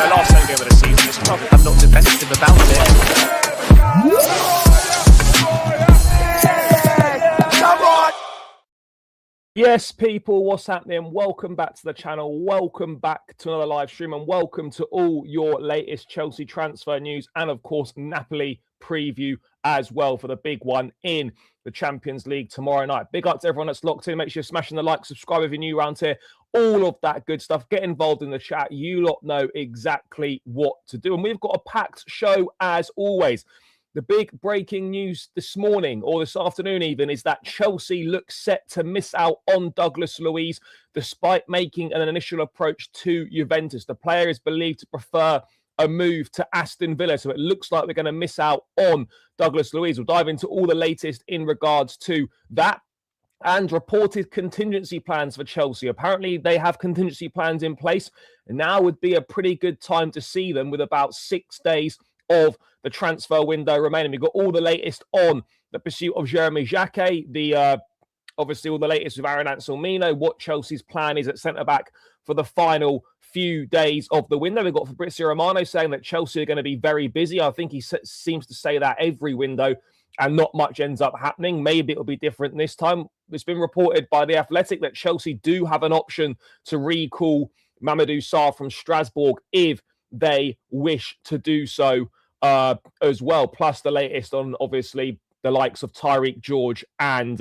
the last home game of the season. It's probably I'm not defensive about it. Come on! Yes, people, what's happening? Welcome back to the channel. Welcome back to another live stream, and welcome to all your latest Chelsea transfer news and, of course, Napoli preview as well for the big one in the Champions League tomorrow night. Big up to everyone that's locked in. Make sure you're smashing the like, subscribe if you're new around here. All of that good stuff. Get involved in the chat. You lot know exactly what to do. And we've got a packed show as always. The big breaking news this morning, or this afternoon even, is that Chelsea looks set to miss out on Douglas Luiz despite making an initial approach to Juventus. The player is believed to prefer a move to Aston Villa, so it looks like we're going to miss out on Douglas Luiz. We'll dive into all the latest in regards to that and reported contingency plans for Chelsea. Apparently, they have contingency plans in place, and now would be a pretty good time to see them with about 6 days of the transfer window remaining. We've got all the latest on the pursuit of Jeremy Jacquet, obviously all the latest with Aaron Anselmino, what Chelsea's plan is at centre-back for the final few days of the window. We've got Fabrizio Romano saying that Chelsea are going to be very busy. I think he seems to say that every window, and not much ends up happening. Maybe it'll be different this time. It's been reported by The Athletic that Chelsea do have an option to recall Mamadou Sarr from Strasbourg if they wish to do so as well. Plus the latest on, obviously, the likes of Tyreek George and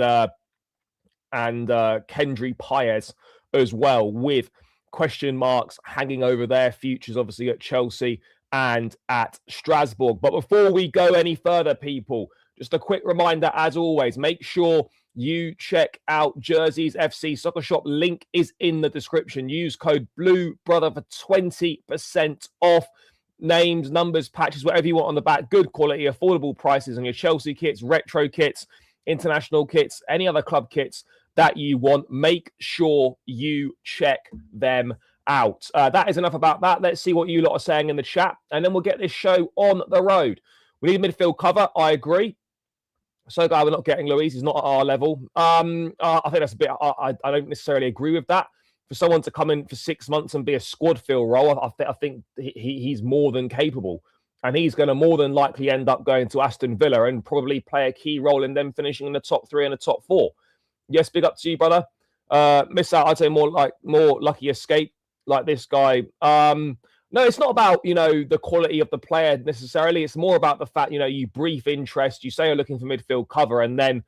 Kendry Paez as well, with question marks hanging over their futures, obviously, at Chelsea and at Strasbourg. But before we go any further, people, just a quick reminder, as always, make sure you check out Jerseys FC Soccer Shop. Link is in the description. Use code BLUEBROTHER for 20% off. Names, numbers, patches, whatever you want on the back. Good quality, affordable prices on your Chelsea kits, retro kits, international kits, any other club kits that you want. Make sure you check them out. That is enough about that. Let's see what you lot are saying in the chat, and then we'll get this show on the road. We need a midfield cover. I agree. So glad we're not getting Luiz. He's not at our level. I think that's a bit... I don't necessarily agree with that. For someone to come in for 6 months and be a squad fill role, I think he's more than capable. And he's going to more than likely end up going to Aston Villa and probably play a key role in them finishing in the top 3 and the top 4. Yes, big up to you, brother. Miss out, I'd say more lucky escape like this guy. No, it's not about, the quality of the player necessarily. It's more about the fact, you brief interest. You say you're looking for midfield cover, and then,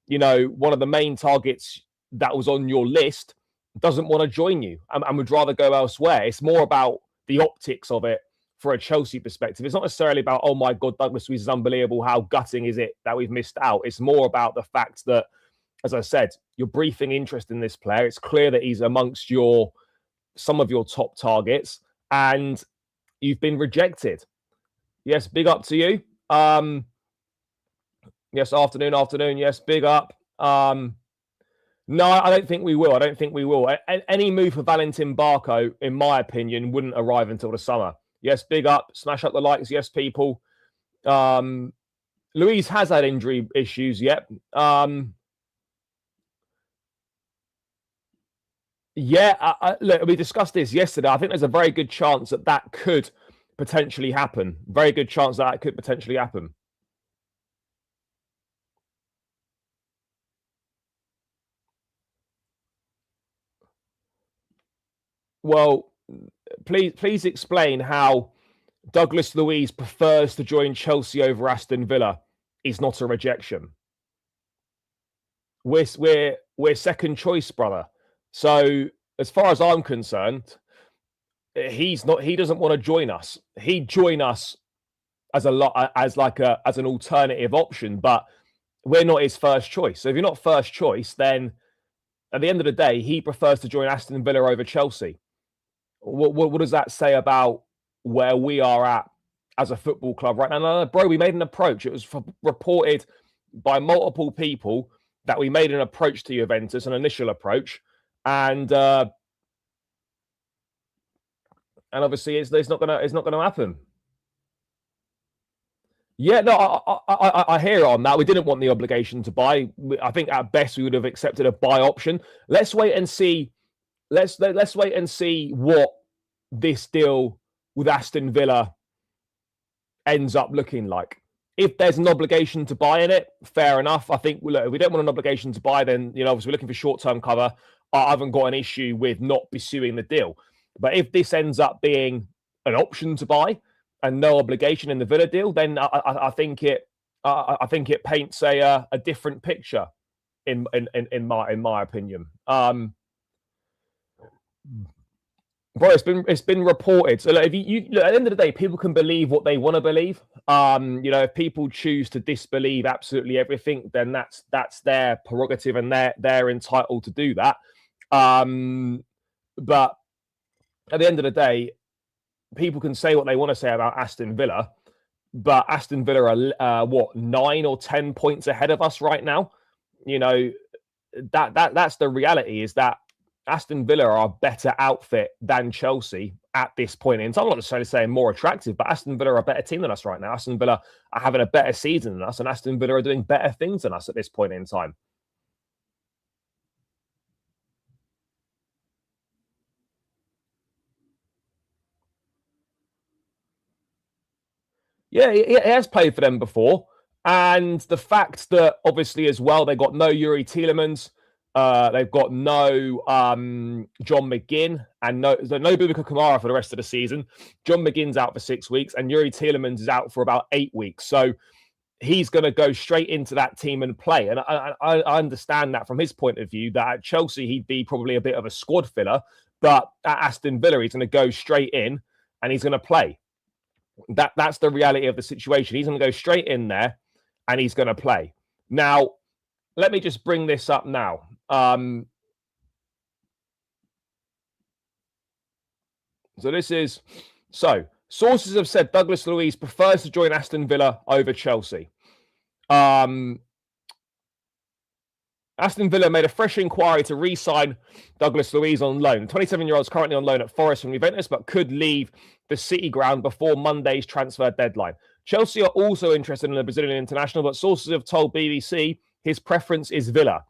one of the main targets that was on your list doesn't want to join you and would rather go elsewhere. It's more about the optics of it for a Chelsea perspective. It's not necessarily about, oh my God, Douglas Luiz is unbelievable. How gutting is it that we've missed out? It's more about the fact that, as I said, you're briefing interest in this player. It's clear that he's amongst some of your top targets, and you've been rejected. Yes, big up to you. Yes, afternoon. Yes, big up. No, I don't think we will. Any move for Valentin Barco, in my opinion, wouldn't arrive until the summer. Yes, big up. Smash up the likes. Yes, people. Luiz has had injury issues, yep. Look, we discussed this yesterday. I think there's a very good chance that could potentially happen. Very good chance that could potentially happen. Well, please explain how Douglas Luiz prefers to join Chelsea over Aston Villa is not a rejection. We're second choice, brother. So as far as I'm concerned, he doesn't want to join us. He'd join us as an alternative option, but we're not his first choice. So if you're not first choice, then at the end of the day, he prefers to join Aston Villa over Chelsea. What does that say about where we are at as a football club right now? No, bro, we made an approach. It was reported by multiple people that we made an approach to Juventus, an initial approach, and obviously it's not gonna happen. Yeah, no, I hear on that. We didn't want the obligation to buy. I think at best we would have accepted a buy option. Let's wait and see. Let's wait and see what this deal with Aston Villa ends up looking like. If there's an obligation to buy in it, fair enough. I think, look, if we don't want an obligation to buy, then, obviously we're looking for short-term cover. I haven't got an issue with not pursuing the deal. But if this ends up being an option to buy and no obligation in the Villa deal, then I think it paints a different picture in my opinion. Bro, it's been reported. So look, if you look, at the end of the day, people can believe what they want to believe. If people choose to disbelieve absolutely everything, then that's their prerogative, and they're entitled to do that. But at the end of the day, people can say what they want to say about Aston Villa, but Aston Villa are 9 or 10 points ahead of us right now. That's the reality, is that Aston Villa are a better outfit than Chelsea at this point in time. I'm not necessarily saying more attractive, but Aston Villa are a better team than us right now. Aston Villa are having a better season than us, and Aston Villa are doing better things than us at this point in time. Yeah, he has played for them before. And the fact that, obviously, as well, they got no Yuri Tielemans. They've got no John McGinn and no Boubacar Kamara for the rest of the season. John McGinn's out for 6 weeks, and Yuri Tielemans is out for about 8 weeks. So he's going to go straight into that team and play. And I understand that from his point of view, that at Chelsea, he'd be probably a bit of a squad filler. But at Aston Villa, he's going to go straight in and he's going to play. That's the reality of the situation. He's going to go straight in there and he's going to play. Now, let me just bring this up now. Sources have said Douglas Luiz prefers to join Aston Villa over Chelsea. Aston Villa made a fresh inquiry to re-sign Douglas Luiz on loan. 27-year-old is currently on loan at Forest from Juventus, but could leave the City ground before Monday's transfer deadline. Chelsea are also interested in the Brazilian international, but sources have told BBC his preference is Villa.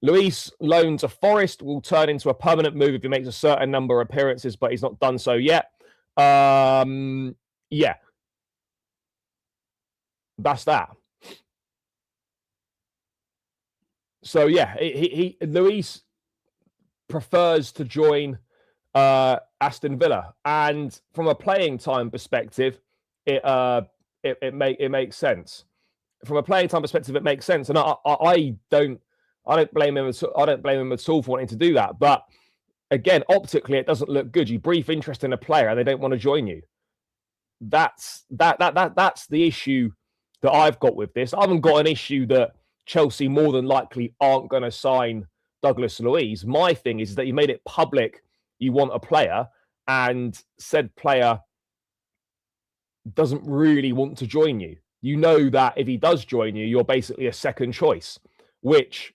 Luiz loan to Forest will turn into a permanent move if he makes a certain number of appearances, but he's not done so yet. Yeah. That's that. So yeah, Luiz prefers to join Aston Villa, and from a playing time perspective, it makes sense. From a playing time perspective, it makes sense, and I don't blame him. I don't blame him at all for wanting to do that. But again, optically, it doesn't look good. You brief interest in a player, and they don't want to join you. That's the issue that I've got with this. I haven't got an issue that Chelsea more than likely aren't going to sign Douglas Luiz. My thing is that you made it public you want a player, and said player doesn't really want to join you. You know that if he does join you, you're basically a second choice, which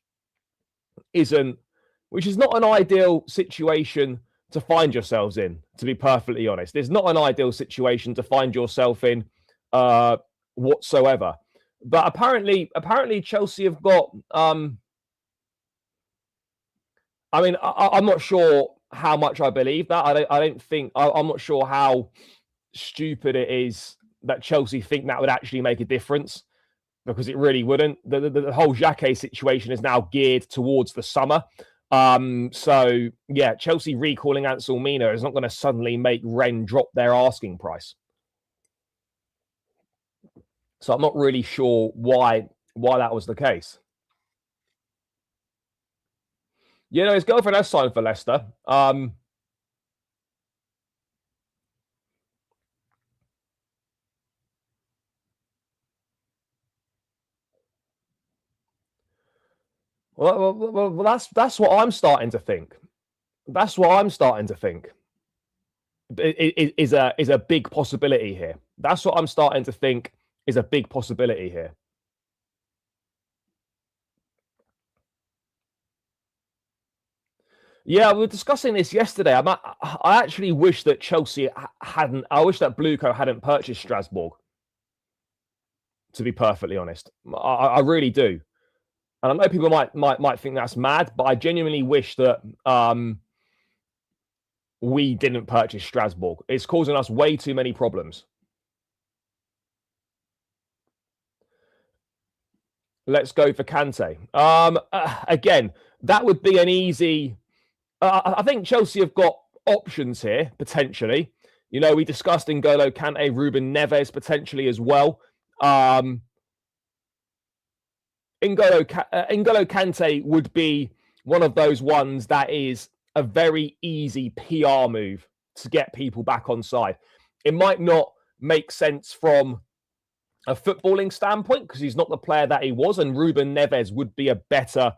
is not an ideal situation to find yourselves in, to be perfectly honest. It's not an ideal situation to find yourself in whatsoever. But apparently Chelsea have got. I'm not sure how much I believe that. I'm not sure how stupid it is that Chelsea think that would actually make a difference, because it really wouldn't. The whole Xhaka situation is now geared towards the summer. So yeah, Chelsea recalling Ansel Mina is not going to suddenly make Rennes drop their asking price. So I'm not really sure why that was the case. His girlfriend has signed for Leicester. Well, that's what I'm starting to think. That's what I'm starting to think. Is a big possibility here. That's what I'm starting to think is a big possibility here. Yeah, we were discussing this yesterday. I actually wish that Chelsea hadn't. I wish that Blueco hadn't purchased Strasbourg. To be perfectly honest, I really do. And I know people might think that's mad, but I genuinely wish that we didn't purchase Strasbourg. It's causing us way too many problems. Let's go for Kante. Again, that would be an easy... I think Chelsea have got options here, potentially. You know, we discussed N'Golo Kante, Ruben Neves potentially as well. N'Golo Kante would be one of those ones that is a very easy PR move to get people back on side. It might not make sense from a footballing standpoint because he's not the player that he was, and Ruben Neves would be a better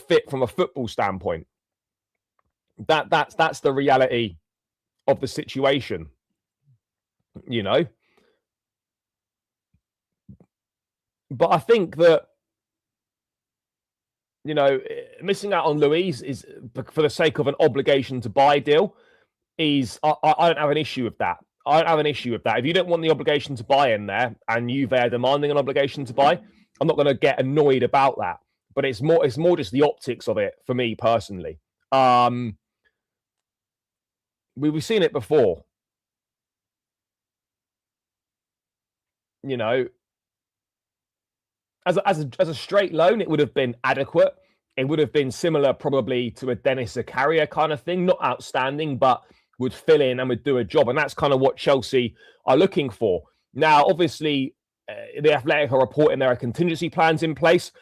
fit from a football standpoint. That's the reality of the situation, you know. But I think that, you know, missing out on Luiz is for the sake of an obligation to buy deal. I don't have an issue with that. I don't have an issue with that. If you don't want the obligation to buy in there and Juve are demanding an obligation to buy, I'm not going to get annoyed about that. But it's more just the optics of it for me personally. We've seen it before. You know, as a straight loan, it would have been adequate. It would have been similar probably to a Dennis Zakaria kind of thing. Not outstanding, but would fill in and would do a job. And that's kind of what Chelsea are looking for. Now, obviously, the Athletic are reporting there are contingency plans in place.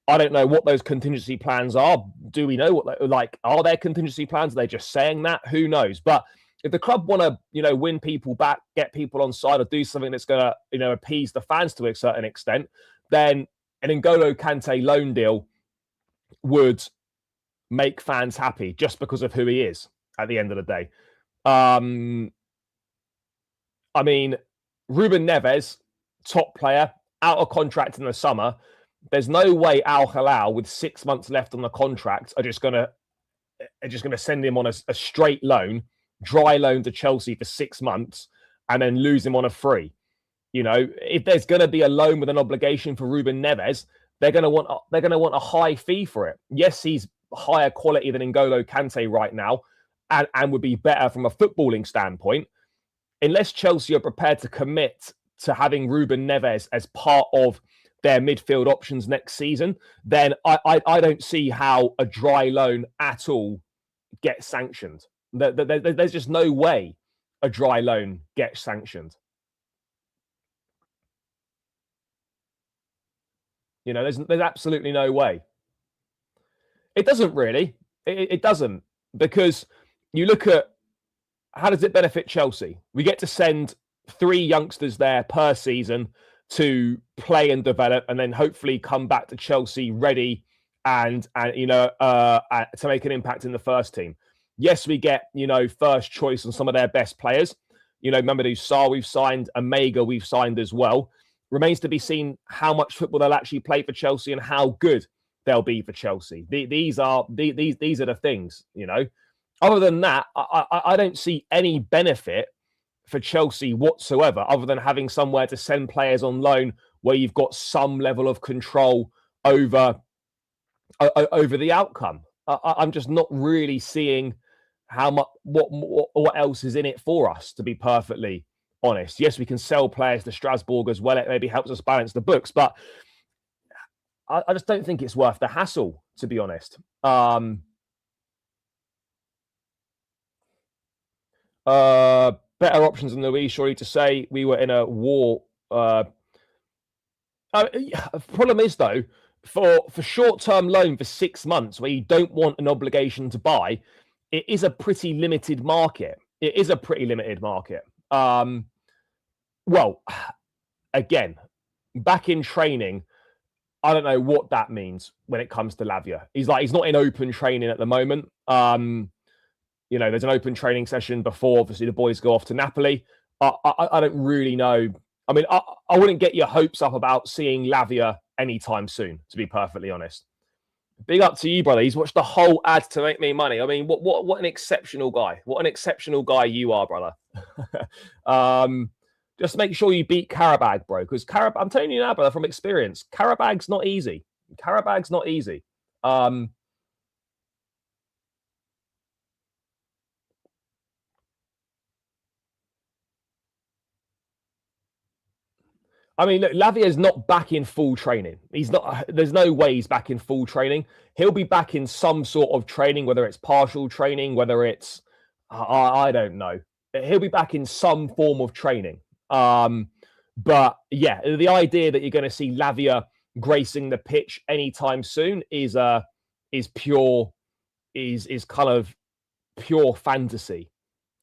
I don't know what those contingency plans are. Do we know what, like, are there contingency plans? Are they just saying that? Who knows? But if the club want to, you know, win people back, get people on side, or do something that's going to, you know, appease the fans to a certain extent, then an N'Golo Kante loan deal would make fans happy just because of who he is at the end of the day. I mean, Ruben Neves, top player, out of contract in the summer. There's no way Al Hilal, with 6 months left on the contract, are just gonna send him on a straight loan, dry loan to Chelsea for 6 months, and then lose him on a free. You know, if there's going to be a loan with an obligation for Ruben Neves, they're going to want a high fee for it. Yes, he's higher quality than N'Golo Kante right now, and would be better from a footballing standpoint. Unless Chelsea are prepared to commit to having Ruben Neves as part of their midfield options next season, then I don't see how a dry loan at all gets sanctioned. There's just no way a dry loan gets sanctioned. You know, there's absolutely no way. It doesn't really. It doesn't, because you look at how does it benefit Chelsea? We get to send 3 youngsters there per season to play and develop, and then hopefully come back to Chelsea ready and you know, to make an impact in the first team. Yes, we get, you know, first choice on some of their best players. You know, Mamadou Sarr we've signed, Omega we've signed as well. Remains to be seen how much football they'll actually play for Chelsea and how good they'll be for Chelsea. These are the things, you know. Other than that, I don't see any benefit for Chelsea whatsoever, other than having somewhere to send players on loan where you've got some level of control over the outcome. I'm just not really seeing how much what else is in it for us, to be perfectly honest. Yes, we can sell players to Strasbourg as well. It maybe helps us balance the books, but I just don't think it's worth the hassle, to be honest. Better options than Luiz, surely to say. We were in a war. Problem is, though, for short-term loan for 6 months where you don't want an obligation to buy, it is a pretty limited market. It is a pretty limited market. Well, again, back in training, I don't know what that means when it comes to Lavia. He's not in open training at the moment. You know, there's an open training session before, obviously, the boys go off to Napoli. I don't really know. I mean, I wouldn't get your hopes up about seeing Lavia anytime soon, to be perfectly honest. Big up to you, brother. He's watched the whole ad to make me money. I mean, what an exceptional guy. What an exceptional guy you are, brother. Just make sure you beat Karabag, bro, because I'm telling you now, brother, from experience, Karabag's not easy. Karabag's not easy. I mean, look, Lavia's not back in full training. He's not. There's no way he's back in full training. He'll be back in some sort of training, whether it's partial training, whether it's I don't know. He'll be back in some form of training. But yeah, the idea that you're going to see Lavia gracing the pitch anytime soon is pure is kind of pure fantasy.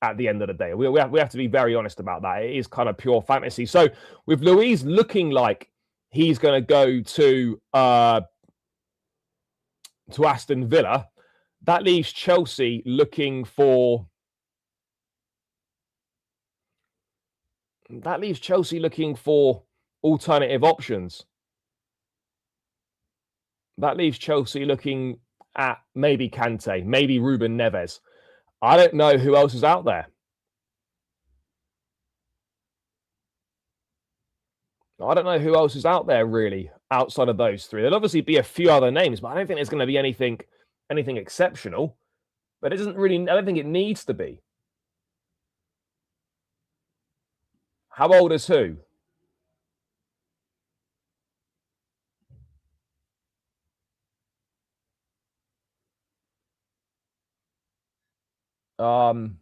At the end of the day, we have to be very honest about that. It is kind of pure fantasy. So with Luiz looking like he's going to go to Aston Villa, that leaves Chelsea looking for alternative options. That leaves Chelsea looking at maybe Kante, maybe Ruben Neves. I don't know who else is out there. I don't know who else is out there really outside of those three. There'll obviously be a few other names, but I don't think there's going to be anything exceptional. But it doesn't really. I don't think it needs to be. How old is who? I'm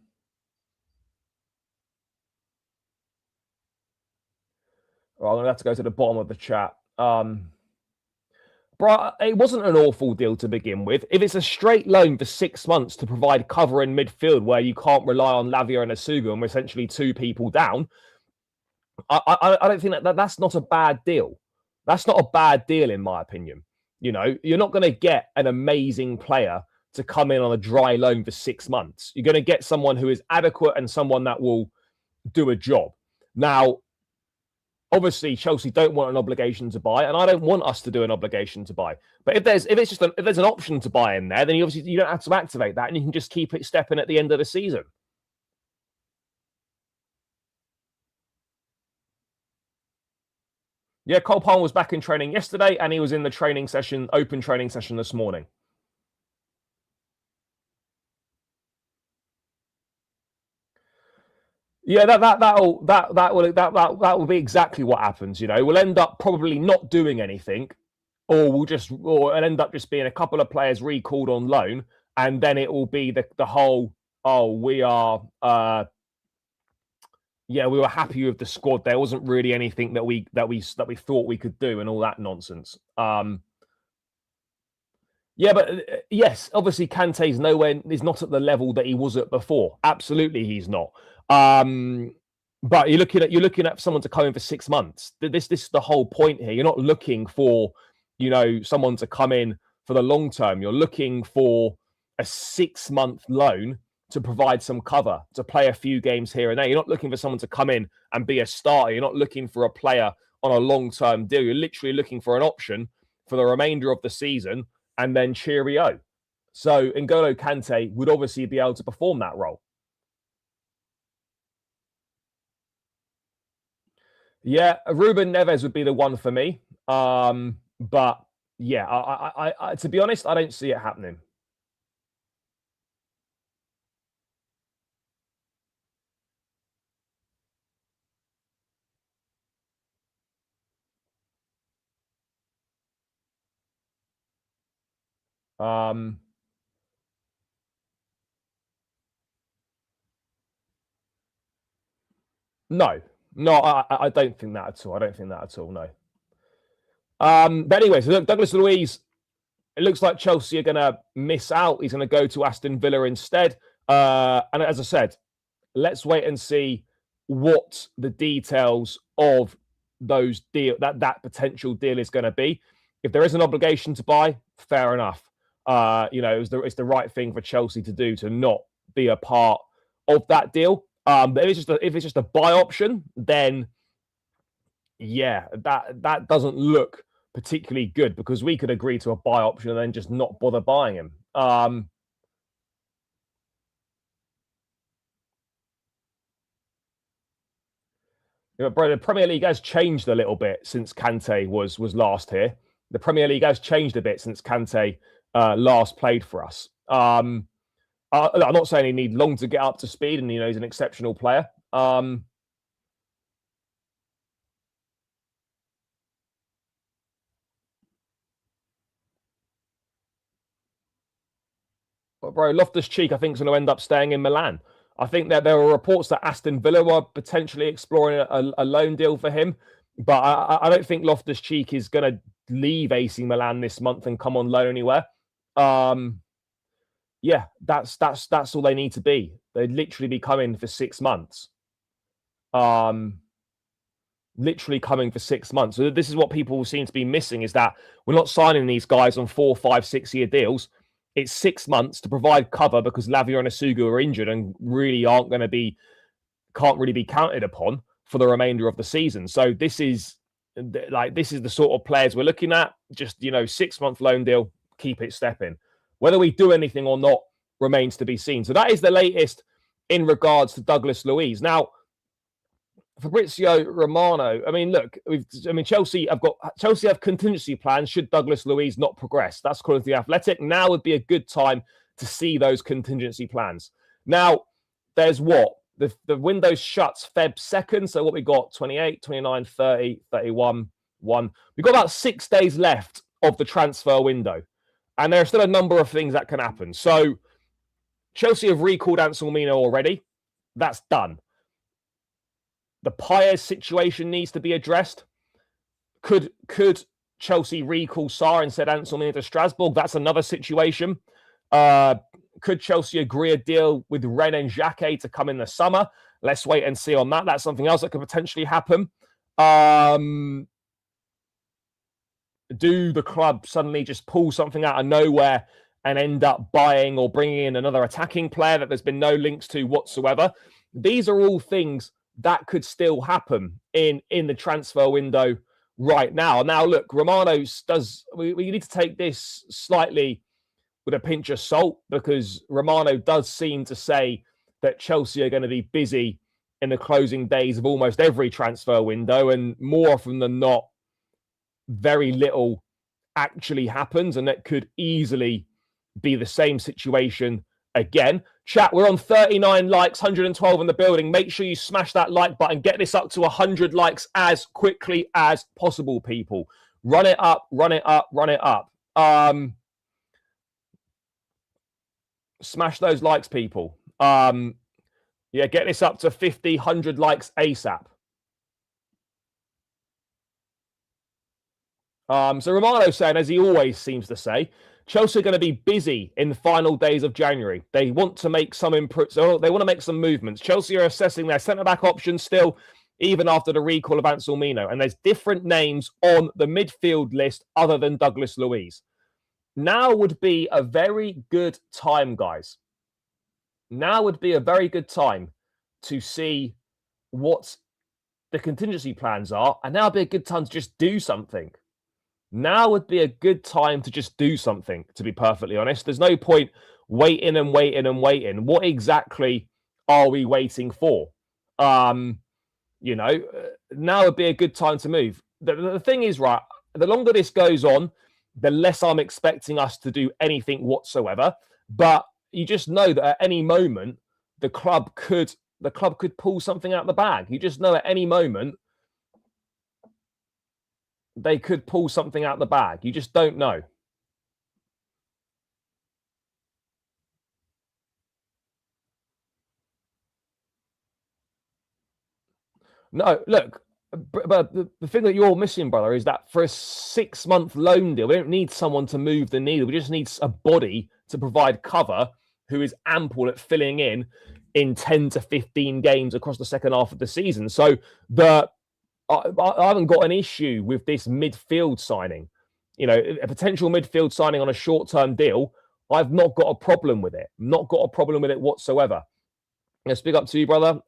gonna have to go to the bottom of the chat. Bro, it wasn't an awful deal to begin with. If it's a straight loan for 6 months to provide cover in midfield where you can't rely on Lavia and Asugu and we're essentially 2 people down, I don't think that's not a bad deal. That's not a bad deal in my opinion. You know, you're not going to get an amazing player to come in on a dry loan for 6 months. You're going to get someone who is adequate and someone that will do a job. Now, obviously, Chelsea don't want an obligation to buy, and I don't want us to do an obligation to buy. But if there's an option to buy in there, then you don't have to activate that, and you can just keep it stepping at the end of the season. Yeah, Cole Palmer was back in training yesterday, and he was in the open training session this morning. Yeah, that will be exactly what happens. You know, we'll end up probably not doing anything, or it'll end up just being a couple of players recalled on loan, and then it will be the whole we were happy with the squad. There wasn't really anything that we thought we could do, and all that nonsense. Yeah, but yes, obviously Kante's is not at the level that he was at before. Absolutely, he's not. But you're looking at someone to come in for 6 months. This is the whole point here. You're not looking for, someone to come in for the long term. You're looking for a 6-month loan to provide some cover, to play a few games here and there. You're not looking for someone to come in and be a starter. You're not looking for a player on a long-term deal. You're literally looking for an option for the remainder of the season, and then cheerio. So N'Golo Kante would obviously be able to perform that role. Yeah, Ruben Neves would be the one for me. But yeah, I to be honest, I don't see it happening. No, I don't think that at all. I don't think that at all. No. But anyway, so look, Douglas Luiz, it looks like Chelsea are going to miss out. He's going to go to Aston Villa instead. And as I said, let's wait and see what the details of that potential deal is going to be. If there is an obligation to buy, fair enough. It's the right thing for Chelsea to do to not be a part of that deal. But if it's just a buy option, then yeah, that doesn't look particularly good, because we could agree to a buy option and then just not bother buying him. Bro, the Premier League has changed a little bit since Kante was last here. The Premier League has changed a bit since Kante last played for us. I'm not saying he needs long to get up to speed, and he's an exceptional player. bro, Loftus-Cheek, I think, is going to end up staying in Milan. I think that there are reports that Aston Villa are potentially exploring a loan deal for him, but I don't think Loftus-Cheek is going to leave AC Milan this month and come on loan anywhere. Yeah, that's all they need to be. They'd literally be coming for 6 months. Literally coming for 6 months. So this is what people seem to be missing, is that we're not signing these guys on 4, 5, 6 year deals. It's 6 months to provide cover because Lavia and Asugu are injured and really can't really be counted upon for the remainder of the season. So this is the sort of players we're looking at. Just, 6 month loan deal, keep it stepping. Whether we do anything or not remains to be seen. So that is the latest in regards to Douglas Luiz. Now, Fabrizio Romano. I mean, look, Chelsea have contingency plans should Douglas Luiz not progress. That's according to The Athletic. Now would be a good time to see those contingency plans. Now, there's what? The window shuts Feb 2nd. So what we got? 28, 29, 30, 31, 1. We've got about 6 days left of the transfer window. And there are still a number of things that can happen. So Chelsea have recalled Anselmino already. That's done. The Paez situation needs to be addressed. Could Chelsea recall Sarr and send Anselmino to Strasbourg? That's another situation. Could Chelsea agree a deal with Ren and Xhaka to come in the summer? Let's wait and see on that. That's something else that could potentially happen. Do the club suddenly just pull something out of nowhere and end up buying or bringing in another attacking player that there's been no links to whatsoever? These are all things that could still happen in the transfer window right now. Now, look, Romano we need to take this slightly with a pinch of salt, because Romano does seem to say that Chelsea are going to be busy in the closing days of almost every transfer window, and more often than not, very little actually happens, and that could easily be the same situation again. Chat, we're on 39 likes, 112 in the building. Make sure you smash that like button. Get this up to 100 likes as quickly as possible, people. Run it up, run it up, run it up. Smash those likes, people. Yeah, get this up to 50, 100 likes ASAP. So Romano saying, as he always seems to say, Chelsea are going to be busy in the final days of January. They want to make some they want to make some movements. Chelsea are assessing their centre-back options still, even after the recall of Anselmino. And there's different names on the midfield list other than Douglas Luiz. Now would be a very good time, guys. Now would be a very good time to see what the contingency plans are. And now would be a good time to just do something. Now would be a good time to just do something, to be perfectly honest. There's no point waiting and waiting and waiting. What exactly are we waiting for? Now would be a good time to move. The thing is, right, the longer this goes on, the less I'm expecting us to do anything whatsoever. But you just know that at any moment, the club could pull something out of the bag. You just know at any moment, they could pull something out of the bag. You just don't know. No, look, but the thing that you're missing, brother, is that for a 6 month loan deal, we don't need someone to move the needle. We just need a body to provide cover who is ample at filling in 10 to 15 games across the second half of the season. So I haven't got an issue with this midfield signing. A potential midfield signing on a short-term deal, I've not got a problem with it. Not got a problem with it whatsoever. Let's speak up to you, brother.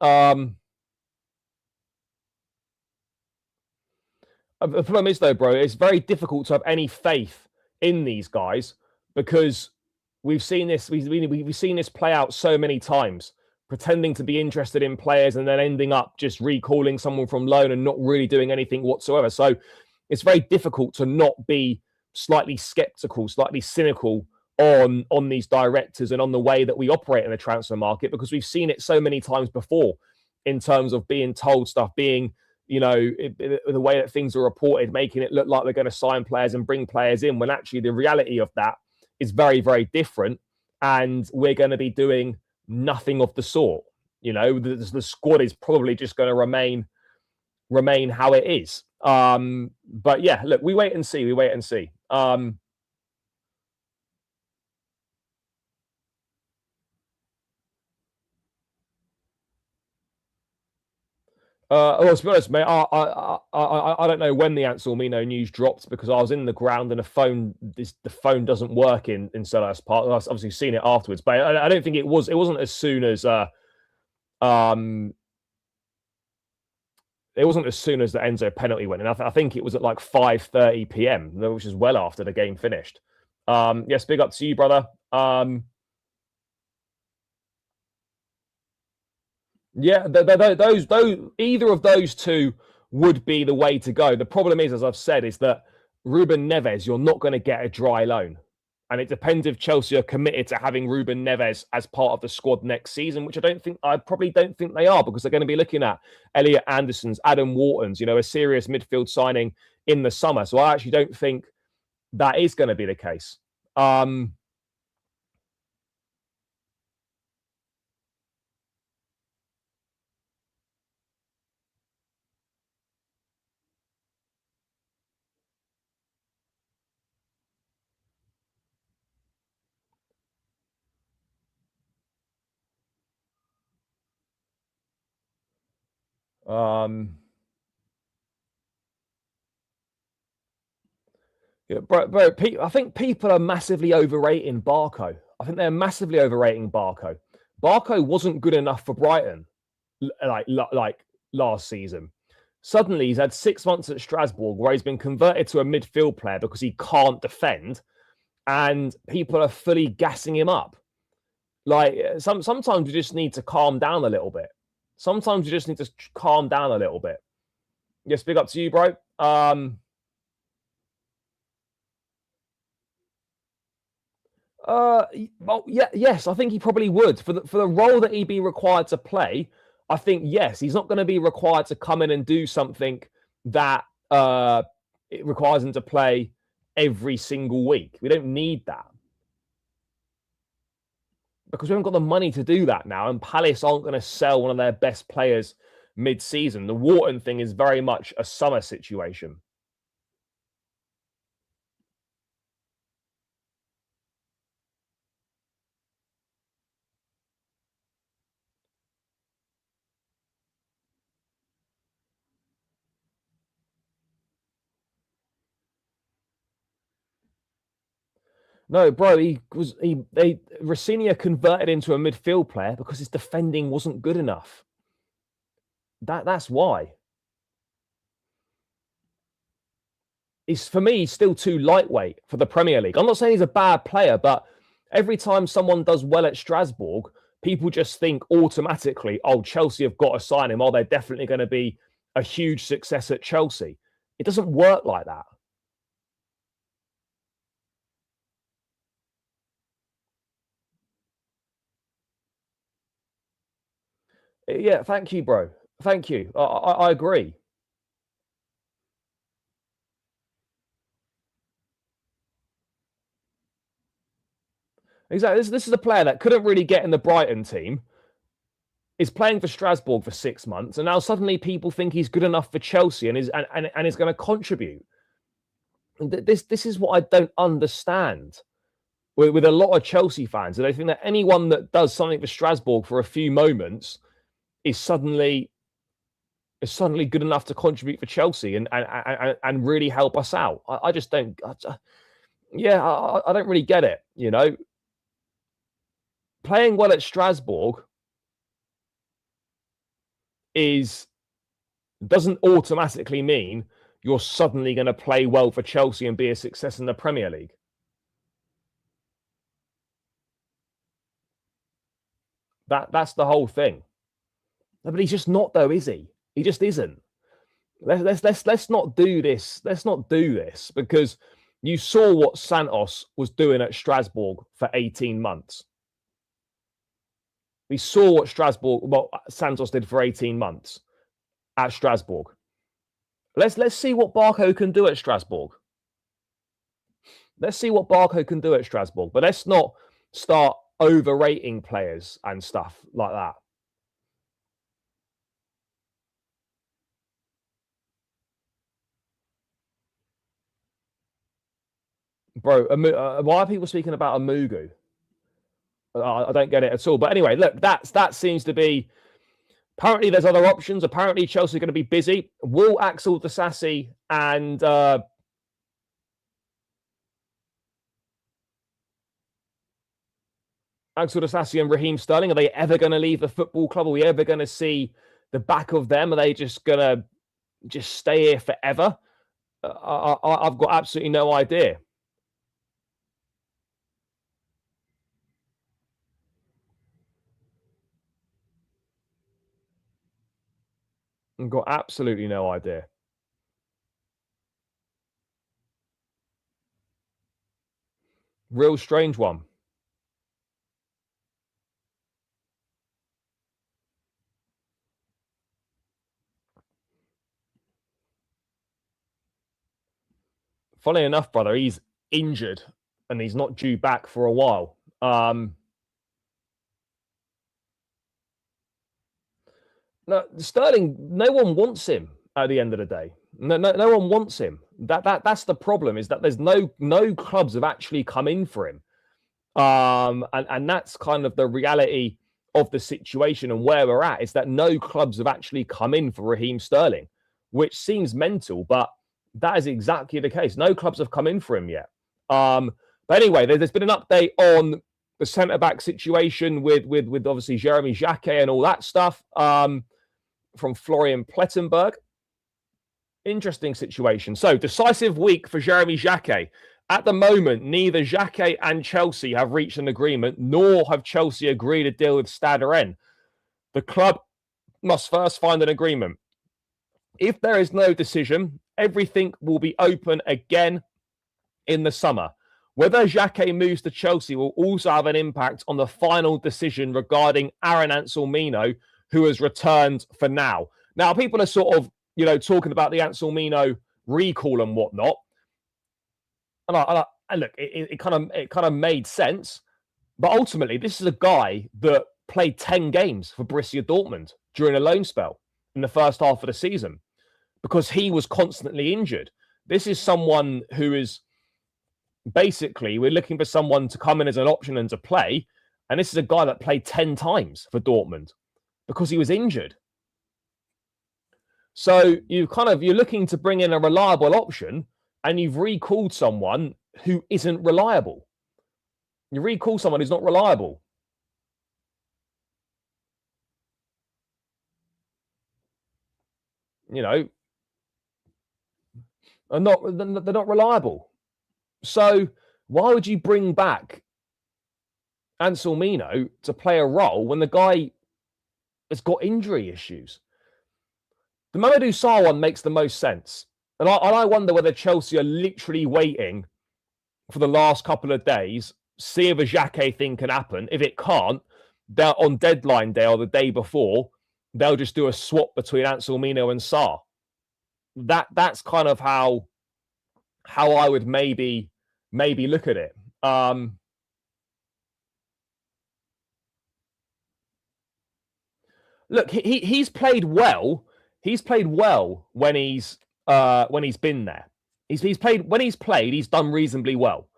The problem is, though, bro, it's very difficult to have any faith in these guys because we've seen this. We've seen this play out so many times. Pretending to be interested in players and then ending up just recalling someone from loan and not really doing anything whatsoever. So it's very difficult to not be slightly skeptical, slightly cynical on these directors and on the way that we operate in the transfer market, because we've seen it so many times before in terms of being told stuff, being, the way that things are reported, making it look like we're going to sign players and bring players in, when actually the reality of that is very, very different. and we're going to be doing nothing of the sort. You know, the squad is probably just going to remain how it is. But yeah, look, we wait and see. We wait and see. Well, to be honest, mate, I don't know when the Anselmino news dropped because I was in the ground and the phone doesn't work in Selhurst Park. I've obviously seen it afterwards, but I don't think it wasn't as soon as it wasn't as soon as the Enzo penalty went in. I think it was at like 5:30 p.m., which is well after the game finished. Yes, big up to you, brother. Yeah, those either of those two would be the way to go. The problem is, as I've said, is that Ruben Neves, you're not going to get a dry loan. And it depends if Chelsea are committed to having Ruben Neves as part of the squad next season, which I probably don't think they are, because they're going to be looking at Elliot Anderson's, Adam Wharton's, a serious midfield signing in the summer. So I actually don't think that is going to be the case. Yeah, bro, I think people are massively overrating Barco. I think they're massively overrating Barco. Barco wasn't good enough for Brighton, like last season. Suddenly, he's had 6 months at Strasbourg where he's been converted to a midfield player because he can't defend, and people are fully gassing him up. Like sometimes you just need to calm down a little bit. Sometimes you just need to calm down a little bit. Yes, big up to you, bro. Well, yeah, yes, I think he probably would for the role that he'd be required to play. I think yes, he's not going to be required to come in and do something that it requires him to play every single week. We don't need that because we haven't got the money to do that now, and Palace aren't going to sell one of their best players mid-season. The Wharton thing is very much a summer situation. No, bro, Rossignol converted into a midfield player because his defending wasn't good enough. That's why. For me, he's still too lightweight for the Premier League. I'm not saying he's a bad player, but every time someone does well at Strasbourg, people just think automatically, oh, Chelsea have got to sign him. Oh, they're definitely going to be a huge success at Chelsea. It doesn't work like that. Yeah, thank you, bro. Thank you. I agree. Exactly. This is a player that couldn't really get in the Brighton team, is playing for Strasbourg for 6 months, and now suddenly people think he's good enough for Chelsea and is going to contribute. This is what I don't understand with a lot of Chelsea fans. They think that anyone that does something for Strasbourg for a few moments is suddenly good enough to contribute for Chelsea and really help us out. I just don't. I don't really get it. Playing well at Strasbourg doesn't automatically mean you're suddenly going to play well for Chelsea and be a success in the Premier League. That's the whole thing. No, but he's just not, though, is he? He just isn't. Let's not do this. Let's not do this, because you saw what Santos was doing at Strasbourg for 18 months. We saw what Santos did for 18 months at Strasbourg. Let's see what Barco can do at Strasbourg. Let's see what Barco can do at Strasbourg. But let's not start overrating players and stuff like that. Bro, why are people speaking about Amugu? I don't get it at all. But anyway, look, that seems to be. Apparently, there's other options. Apparently, Chelsea are going to be busy. Will Axel Disasi and Raheem Sterling, are they ever going to leave the football club? Are we ever going to see the back of them? Are they just going to just stay here forever? I've got absolutely no idea. I've got absolutely no idea. Real strange one. Funny enough, brother, he's injured and he's not due back for a while. No, Sterling, no one wants him at the end of the day. No one wants him. That's the problem, is that there's no clubs have actually come in for him. And that's kind of the reality of the situation and where we're at, is that no clubs have actually come in for Raheem Sterling, which seems mental, but that is exactly the case. No clubs have come in for him yet. But anyway, there's been an update on the centre-back situation with obviously Jeremy Jacquet and all that stuff. From Florian Plettenberg. Interesting situation. So, decisive week for Jeremy Jacquet. At the moment, neither Jacquet and Chelsea have reached an agreement, nor have Chelsea agreed a deal with Stade Rennes. The club must first find an agreement. If there is no decision, everything will be open again in the summer. Whether Jacquet moves to Chelsea will also have an impact on the final decision regarding Aaron Anselmino, who has returned for now. Now, people are sort of, talking about the Anselmino recall and whatnot. And look, it kind of made sense. But ultimately, this is a guy that played 10 games for Borussia Dortmund during a loan spell in the first half of the season because he was constantly injured. This is someone who is basically, we're looking for someone to come in as an option and to play. And this is a guy that played 10 times for Dortmund because he was injured. So you're looking to bring in a reliable option, and you've recalled someone who isn't reliable. You recall someone who's not reliable. They're not reliable. So why would you bring back Anselmino to play a role when the guy has got injury issues? The Mamadou Sarr one makes the most sense. And I wonder whether Chelsea are literally waiting for the last couple of days, see if a Jacquet thing can happen. If it can't, they're on deadline day or the day before, they'll just do a swap between Anselmino and Sarr. That's kind of how I would maybe look at it. Look, he's played well. He's played well when he's been there. He's played, he's done reasonably well.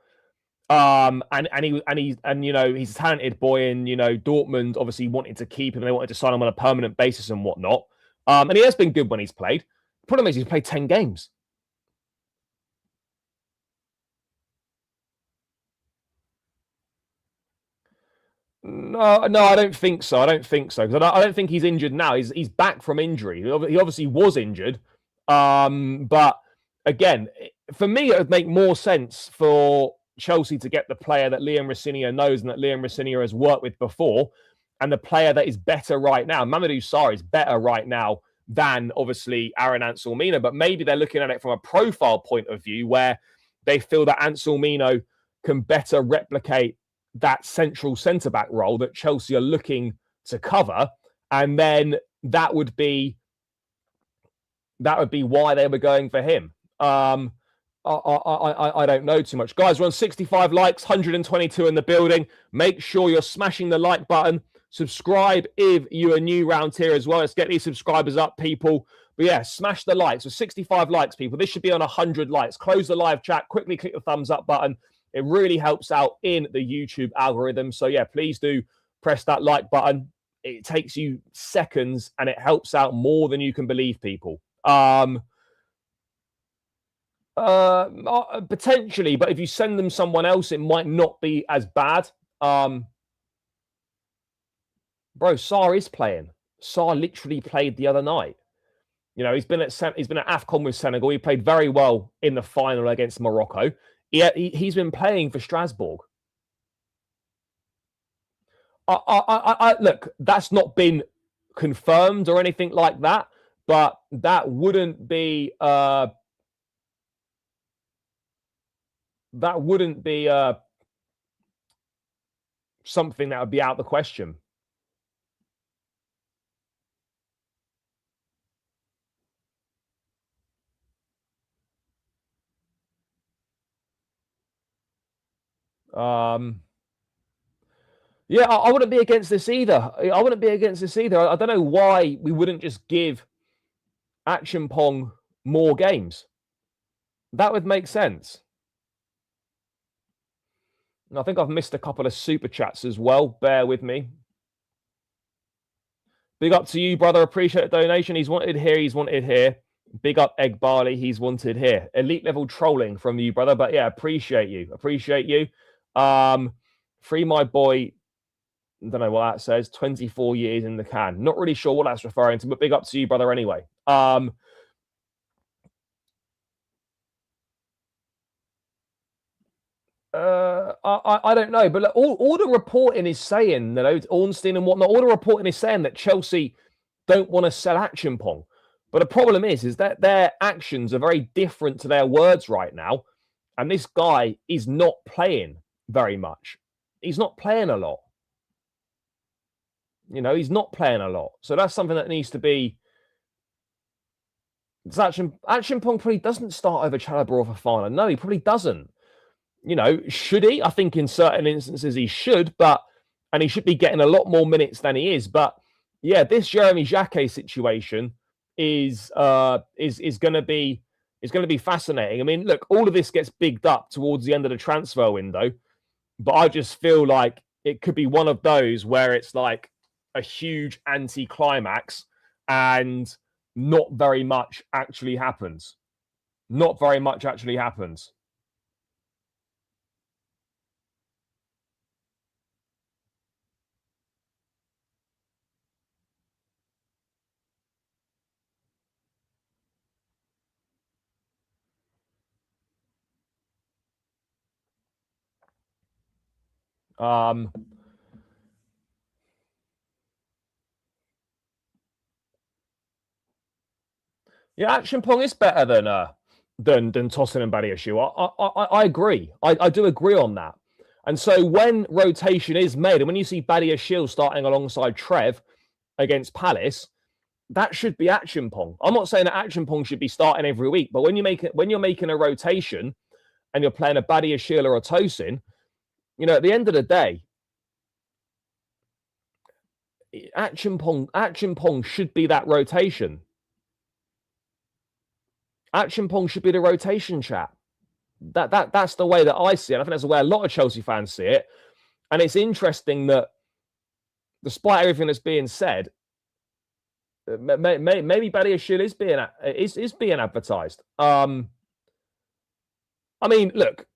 And he's a talented boy, and Dortmund obviously wanted to keep him. They wanted to sign him on a permanent basis and whatnot. And he has been good when he's played. The problem is he's played 10 games. No, I don't think so. Because I don't think he's injured now. He's back from injury. He obviously was injured. But again, for me, it would make more sense for Chelsea to get the player that Liam Rosenior knows and that Liam Rosenior has worked with before, and the player that is better right now. Mamadou Sarr is better right now than obviously Aaron Anselmino, but maybe they're looking at it from a profile point of view where they feel that Anselmino can better replicate that central centre-back role that Chelsea are looking to cover, and then that would be why they were going for him. I don't know too much. Guys, we're on 65 likes, 122 in the building. Make sure you're smashing the like button. Subscribe if you are new around here as well. Let's get these subscribers up, people. But yeah, smash the likes. So 65 likes, people. This should be on 100 likes. Close the live chat. Quickly click the thumbs up button. It really helps out in the YouTube algorithm. So yeah, please do press that like button. It takes you seconds and it helps out more than you can believe, people. Potentially, but if you send them someone else, it might not be as bad. Bro, Sarr is playing. Sarr literally played the other night. You know, he's been at AFCON with Senegal. He played very well in the final against Morocco. He's been playing for Strasbourg. Look, that's not been confirmed or anything like that, but that wouldn't be something that would be out of the question. Yeah, I wouldn't be against this either. I don't know why we wouldn't just give Achimpong more games. That would make sense. And I think I've missed a couple of super chats as well. Bear with me. Big up to you, brother. Appreciate the donation. He's wanted here. He's wanted here. Big up Egg Barley. He's wanted here. Elite level trolling from you, brother. But yeah, appreciate you. Free my boy. I don't know what that says. 24 years in the can. Not really sure what that's referring to, but big up to you, brother, anyway. I don't know, but all the reporting is saying, you know, Ornstein and whatnot, all the reporting is saying that Chelsea don't want to sell Achimpong. But the problem is that their actions are very different to their words right now. And this guy is not playing very much. He's not playing a lot. You know, he's not playing a lot. So that's something that needs to be... Achimpong probably doesn't start over Chalobah for final. No, he probably doesn't. You know, should he? I think in certain instances he should, and he should be getting a lot more minutes than he is. But yeah, this Jeremy Jacquet situation is going to be fascinating. I mean, look, all of this gets bigged up towards the end of the transfer window, but I just feel like it could be one of those where it's like a huge anti-climax and not very much actually happens. Not very much actually happens. Yeah, Achimpong is better than Tosin and Badiashile. I agree. I do agree on that. And so when rotation is made, and when you see Badiashile starting alongside Trev against Palace, that should be Achimpong. I'm not saying that Achimpong should be starting every week, but when you're making a rotation and you're playing a Badiashile or a Tosin, you know, at the end of the day, Achimpong should be that rotation. Achimpong should be the rotation chap. That's the way that I see it. I think that's the way a lot of Chelsea fans see it. And it's interesting that despite everything that's being said, maybe Badiashile is being advertised. I mean, look,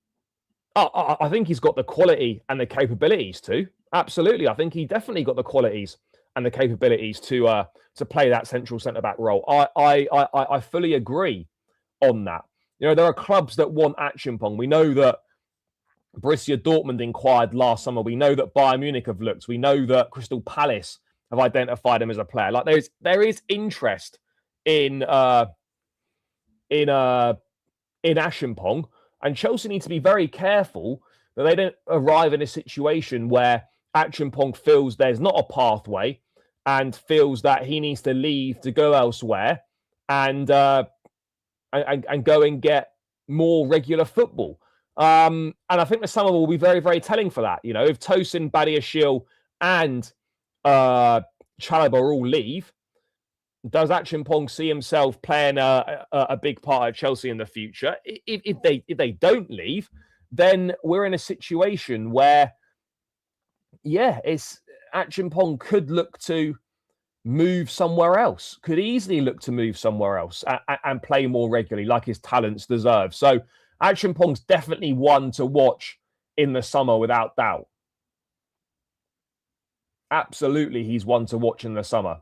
I think he's got the quality and the capabilities to. Absolutely, I think he definitely got the qualities and the capabilities to play that central centre-back role. I fully agree on that. You know, there are clubs that want Achimpong. We know that Borussia Dortmund inquired last summer. We know that Bayern Munich have looked. We know that Crystal Palace have identified him as a player. Like there is interest in Achimpong, and Chelsea need to be very careful that they don't arrive in a situation where Achimpong feels there's not a pathway and feels that he needs to leave to go elsewhere and go and get more regular football. And I think the summer will be very, very telling for that. If Tosin, Badiashile, and Chalobah all leave, does Achimpong see himself playing a big part at Chelsea in the future? If they don't leave, then we're in a situation where, it's Achimpong could look to move somewhere else, could easily look to move somewhere else and play more regularly, like his talents deserve. So Achimpong's definitely one to watch in the summer, without doubt. Absolutely, he's one to watch in the summer.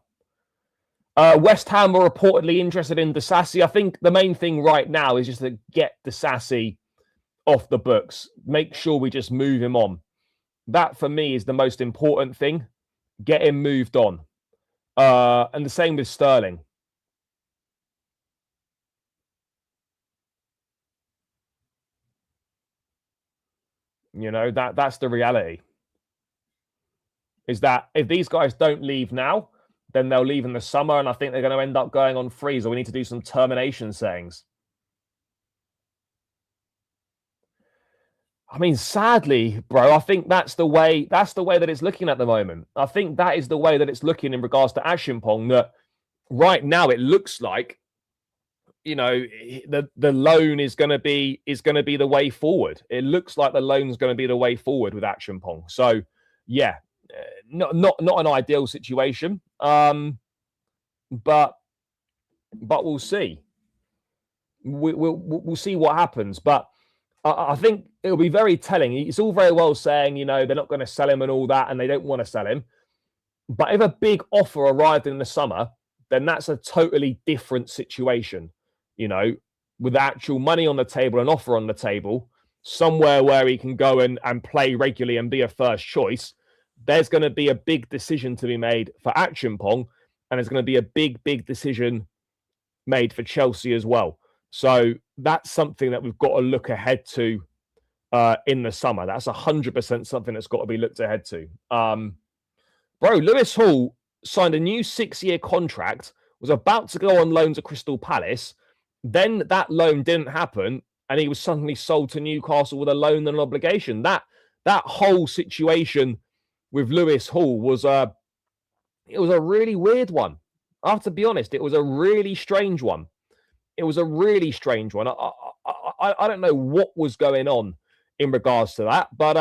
West Ham are reportedly interested in Disasi. I think the main thing right now is just to get Disasi off the books. Make sure we just move him on. That, for me, is the most important thing. Get him moved on. And the same with Sterling. That's the reality. Is that if these guys don't leave now, then they'll leave in the summer, and I think they're going to end up going on freeze, or we need to do some termination settings. I mean, sadly, bro, I think that's the way that it's looking at the moment. I think that is the way that it's looking in regards to Achimpong, that right now it looks like, the loan is going to be the way forward. It looks like the loan is going to be the way forward with Achimpong. So, yeah, not an ideal situation. But we'll see. We'll see what happens. But I think it'll be very telling. It's all very well saying, they're not going to sell him and all that, and they don't want to sell him. But if a big offer arrived in the summer, then that's a totally different situation. With actual money on the table, an offer on the table, somewhere where he can go and play regularly and be a first choice, there's going to be a big decision to be made for Achimpong, and there's going to be a big decision made for Chelsea as well. So that's something that we've got to look ahead to in the summer. That's 100% something that's got to be looked ahead to. Bro, Lewis Hall signed a new 6-year contract, was about to go on loan to Crystal Palace. Then that loan didn't happen, and he was suddenly sold to Newcastle with a loan and an obligation. That whole situation with Lewis Hall was a really weird one. I have to be honest, it was a really strange one. I don't know what was going on in regards to that, but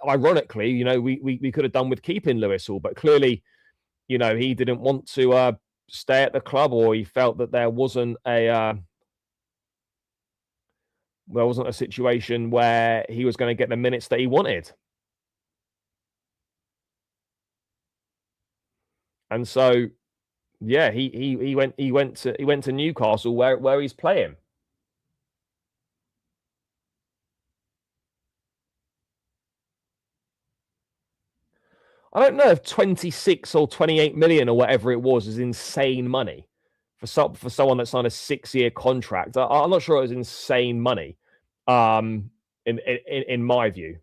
ironically, we could have done with keeping Lewis Hall, but clearly, he didn't want to stay at the club, or he felt that there wasn't a situation where he was going to get the minutes that he wanted. And so, yeah, he went to Newcastle where he's playing. I don't know if 26 or 28 million or whatever it was is insane money for someone that signed a 6-year contract. I'm not sure it was insane money, in my view.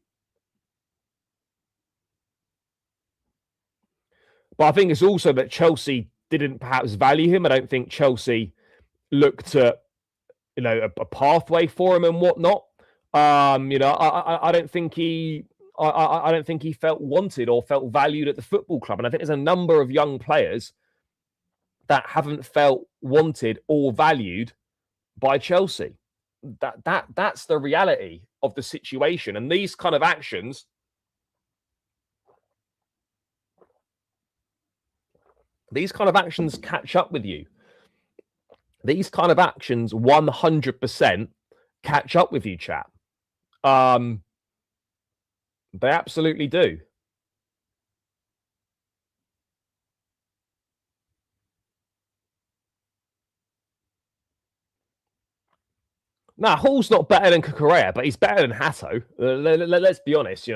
But I think it's also that Chelsea didn't perhaps value him. I don't think Chelsea looked at, a pathway for him and whatnot. I don't think he felt wanted or felt valued at the football club. And I think there's a number of young players that haven't felt wanted or valued by Chelsea. That's the reality of the situation. And these kind of actions catch up with you. These kind of actions 100% catch up with you, chap. They absolutely do. Now, Hall's not better than Cucurella, but he's better than Hato. Let's be honest, he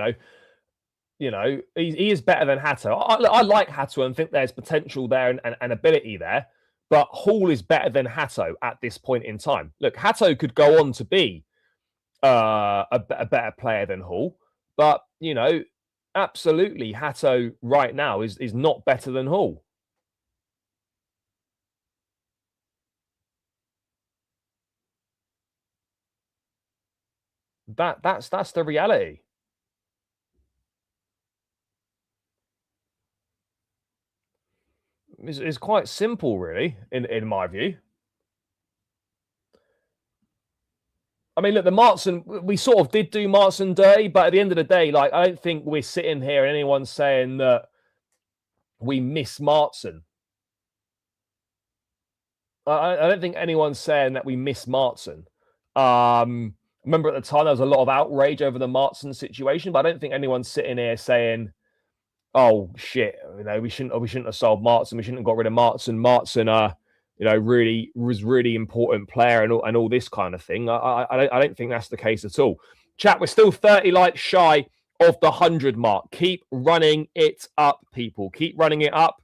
is better than Hato. I like Hato and think there's potential there and ability there, but Hall is better than Hato at this point in time. Look, Hato could go on to be a better player than Hall, but absolutely, Hato right now is not better than Hall. That's the reality. It's quite simple, really, in my view. I mean, look, the Martson, we sort of did do Martson dirty, but at the end of the day, like, I don't think we're sitting here and anyone's saying that we miss Martson. I don't think anyone's saying that we miss Martson. Remember at the time there was a lot of outrage over the Martson situation, but I don't think anyone's sitting here saying, "Oh shit, we shouldn't have sold Martson. We shouldn't have got rid of Martson. Martson, really was really important player and all this kind of thing." I don't think that's the case at all. Chat, we're still 30 likes shy of the 100 mark. Keep running it up, people. Keep running it up.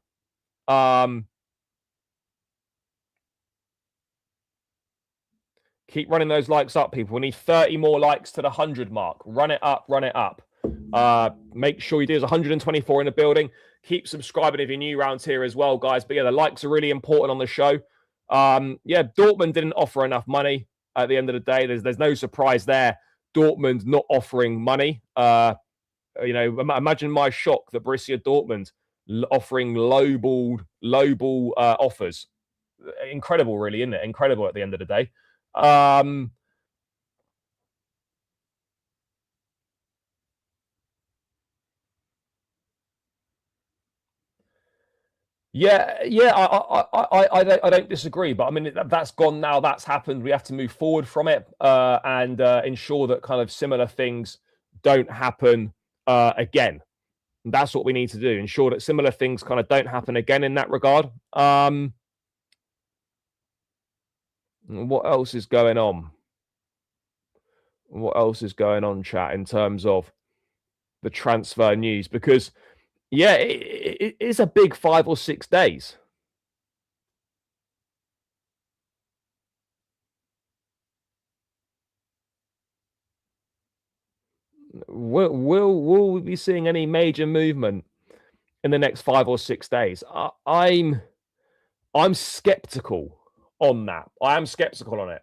Keep running those likes up, people. We need 30 more likes to the 100 mark. Run it up, run it up. Make sure you do. There's 124 in the building. Keep subscribing if you're new around here as well, guys. But yeah, the likes are really important on the show. Yeah, Dortmund didn't offer enough money at the end of the day. There's no surprise there. Dortmund not offering money. Imagine my shock that Borussia Dortmund offering lowball offers. Incredible, really, isn't it? Incredible at the end of the day. I don't disagree, but I mean that's gone now. That's happened. We have to move forward from it and ensure that kind of similar things don't happen again. And that's what we need to do. Ensure that similar things kind of don't happen again in that regard. What else is going on? What else is going on, chat, in terms of the transfer news? Because, yeah, it is a big 5 or 6 days. Will we be seeing any major movement in the next 5 or 6 days? I'm skeptical on that. I am skeptical on it.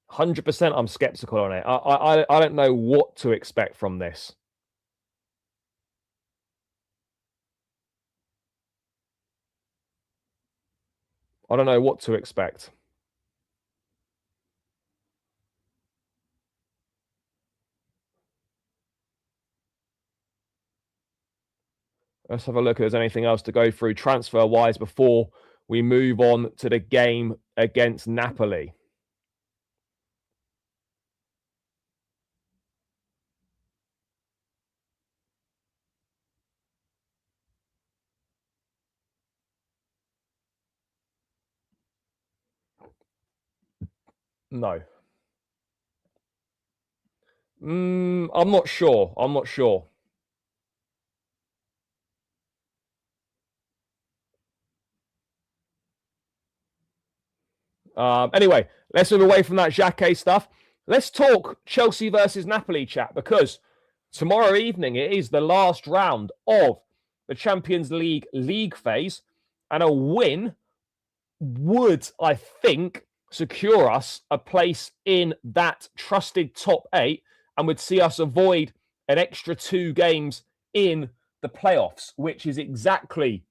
100% I'm skeptical on it. I don't know what to expect from this. I don't know what to expect. Let's have a look if there's anything else to go through transfer-wise before we move on to the game against Napoli. No. I'm not sure. I'm not sure. Anyway, let's move away from that Jacquet stuff. Let's talk Chelsea versus Napoli, chat, because tomorrow evening it is the last round of the Champions League phase, and a win would, I think, secure us a place in that trusted top 8 and would see us avoid an extra 2 games in the playoffs, which is exactly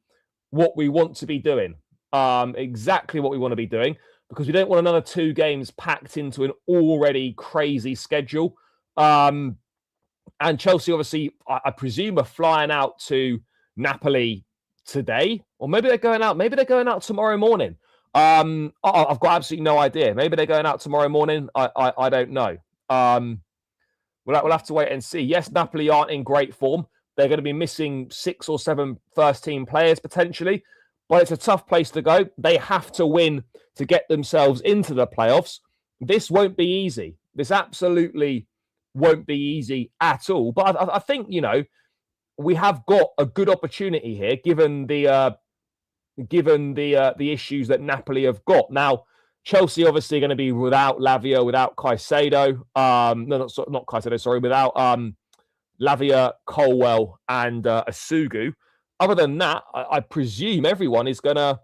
what we want to be doing. Exactly what we want to be doing, because we don't want another 2 games packed into an already crazy schedule. And Chelsea, obviously, I presume, are flying out to Napoli today, or maybe they're going out. Maybe they're going out tomorrow morning. I've got absolutely no idea. Maybe they're going out tomorrow morning. I don't know. We'll have to wait and see. Yes, Napoli aren't in great form. They're going to be missing 6 or 7 first-team players potentially, but it's a tough place to go. They have to win to get themselves into the playoffs. This won't be easy. This absolutely won't be easy at all. But I think, we have got a good opportunity here, given the issues that Napoli have got. Now, Chelsea obviously going to be without Lavia, without Caicedo. Not Caicedo, sorry, without Lavia, Colwell, and Asugu. Other than that, I presume everyone is gonna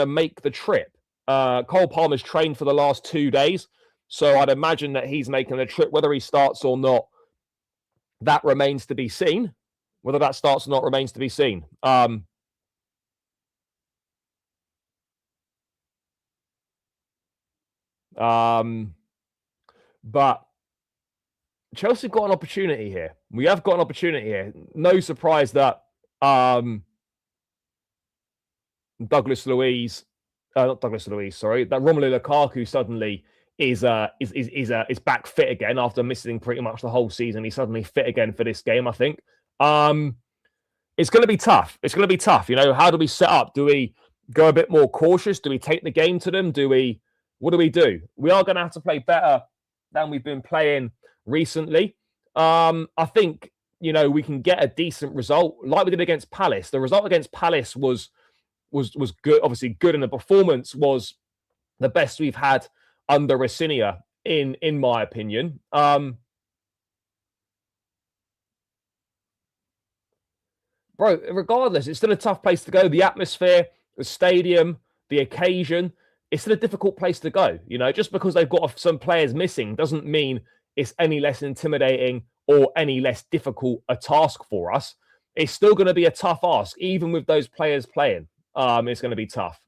make the trip. Cole Palmer's trained for the last 2 days, So I'd imagine that he's making the trip. Whether he starts or not, that remains to be seen. Whether that starts or not remains to be seen. But Chelsea have got an opportunity here. We have got an opportunity here. No surprise that Douglas Luiz, not Douglas Luiz, sorry, that Romelu Lukaku suddenly is back fit again after missing pretty much the whole season. He's suddenly fit again for this game, I think. It's going to be tough. It's going to be tough. You know, how do we set up? Do we go a bit more cautious? Do we take the game to them? What do we do? We are going to have to play better than we've been playing recently. I think, you know, we can get a decent result like we did against Palace. The result against Palace was good, obviously good, and the performance was the best we've had under Rossinia, in my opinion. Bro, regardless, it's still a tough place to go. The atmosphere, the stadium, the occasion, it's still a difficult place to go. You know, just because they've got some players missing doesn't mean it's any less intimidating or any less difficult a task for us. It's still going to be a tough ask, even with those players playing. It's going to be tough.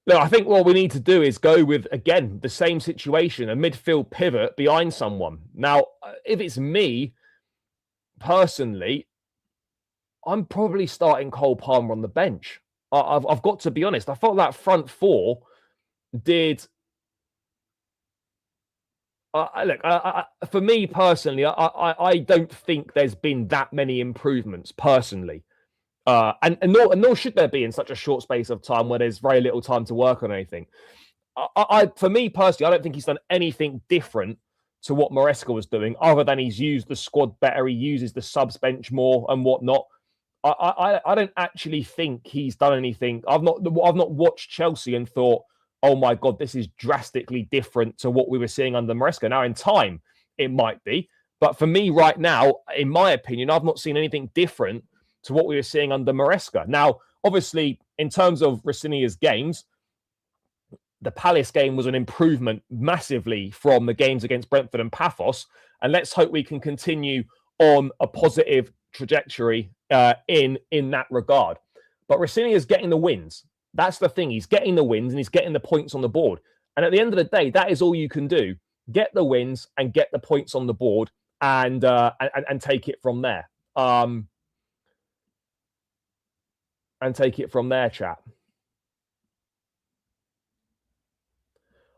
No, I think what we need to do is go with, again, the same situation, a midfield pivot behind someone. Now, if it's me, personally, I'm probably starting Cole Palmer on the bench. I've got to be honest. I felt that front four did... look, for me personally, I don't think there's been that many improvements personally. And nor should there be in such a short space of time where there's very little time to work on anything. For me personally, I don't think he's done anything different to what Maresca was doing, other than he's used the squad better, he uses the subs bench more and whatnot. I don't actually think he's done anything. I've not watched Chelsea and thought, oh my God, this is drastically different to what we were seeing under Maresca. Now, in time, it might be. But for me right now, in my opinion, I've not seen anything different to what we were seeing under Maresca. Now, obviously, in terms of Rossinia's games, the Palace game was an improvement massively from the games against Brentford and Paphos. And let's hope we can continue on a positive trajectory in that regard. But Rossinia's getting the wins. That's the thing. He's getting the wins and he's getting the points on the board. And at the end of the day, that is all you can do. Get the wins and get the points on the board and take it from there. And take it from there, chat.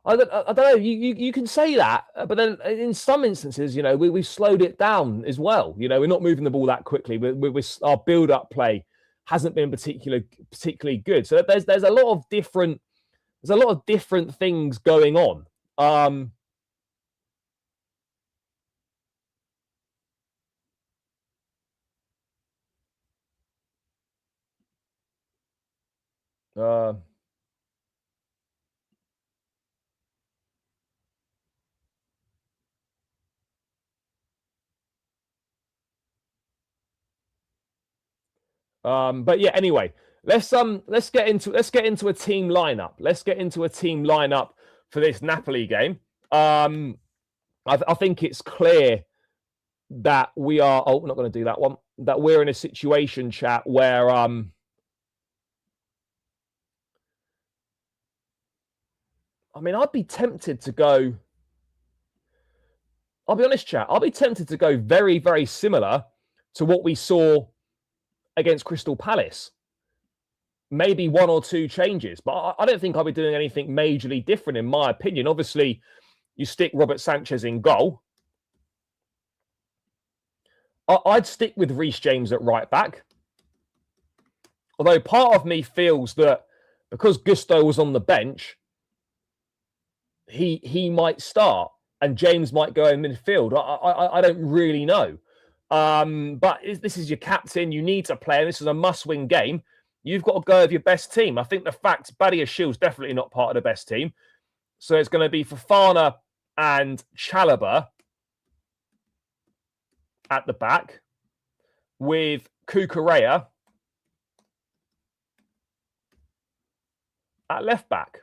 I don't know. You can say that, but then in some instances, you know, we've slowed it down as well. You know, we're not moving the ball that quickly. Our build-up play hasn't been particularly good. So there's a lot of different things going on. But yeah, anyway, let's get into a team lineup. Let's get into a team lineup for this Napoli game. I think it's clear that we are. Oh, we're not going to do that one. That we're in a situation, chat, where I mean, I'd be tempted to go. I'll be honest, chat. I'll be tempted to go very, very similar to what we saw against Crystal Palace. Maybe one or two changes, but I don't think I'll be doing anything majorly different, in my opinion. Obviously, you stick Robert Sanchez in goal. I'd stick with Reece James at right back. Although part of me feels that because Gusto was on the bench, he might start and James might go in midfield. I don't really know. But this is your captain. You need to play. This is a must-win game. You've got to go with your best team. I think the fact Badia Shield's definitely not part of the best team. So it's going to be Fofana and Chalobah at the back with Cucurella at left back.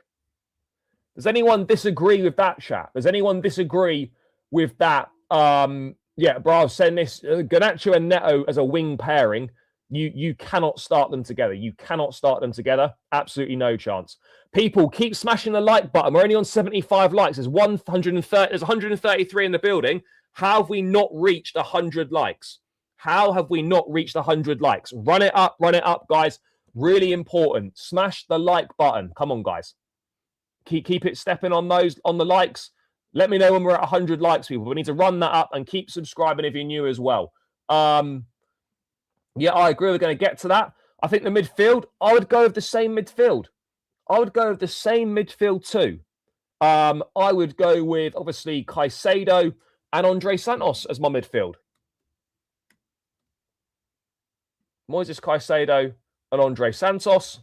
Does anyone disagree with that, chat? Does anyone disagree with that? Yeah, bro, I was saying this. Garnacho and Neto as a wing pairing, you cannot start them together. You cannot start them together. Absolutely no chance. People, keep smashing the like button. We're only on 75 likes. There's 130. There's 133 in the building. How have we not reached 100 likes? How have we not reached 100 likes? Run it up, guys. Really important. Smash the like button. Come on, guys. Keep it stepping on the likes. Let me know when we're at 100 likes, people. We need to run that up and keep subscribing if you're new as well. Yeah, I agree. We're going to get to that. I think the midfield, I would go with the same midfield. I would go with the same midfield too. I would go with, obviously, Caicedo and Andre Santos as my midfield. Moises Caicedo and Andre Santos.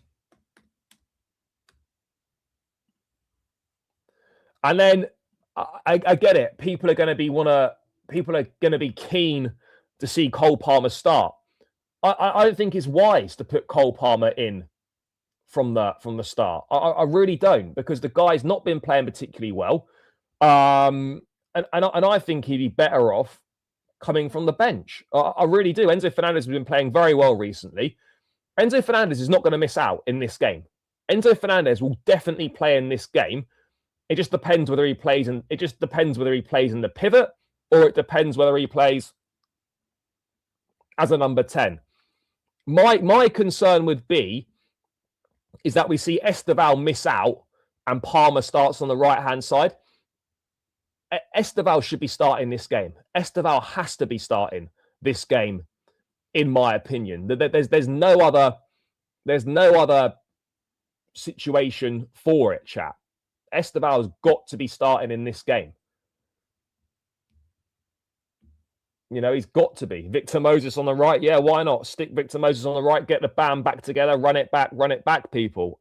And then I get it. People are going to be keen to see Cole Palmer start. I don't think it's wise to put Cole Palmer in from the start. I really don't, because the guy's not been playing particularly well. And I think he'd be better off coming from the bench. I really do. Enzo Fernandez has been playing very well recently. Enzo Fernandez is not going to miss out in this game. Enzo Fernandez will definitely play in this game. It just depends whether he plays in the pivot, or it depends whether he plays as a number 10. My concern would be is that we see Esteval miss out and Palmer starts on the right-hand side. Esteval should be starting this game. Esteval has to be starting this game, in my opinion. There's no other situation for it, chat. Esteval's got to be starting in this game. You know, he's got to be. Victor Moses on the right. Yeah, why not? Stick Victor Moses on the right, get the band back together, run it back, people.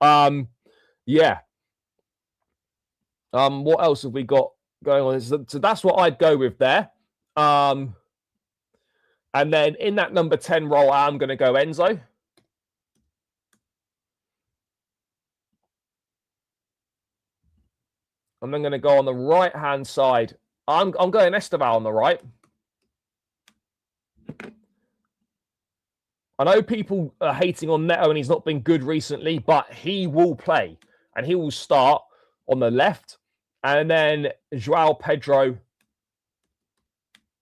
Yeah. What else have we got going on? So that's what I'd go with there. And then in that number 10 role, I'm going to go Enzo. I'm then going to go on the right-hand side. I'm going Esteval on the right. I know people are hating on Neto and he's not been good recently, but he will play and he will start on the left, and then João Pedro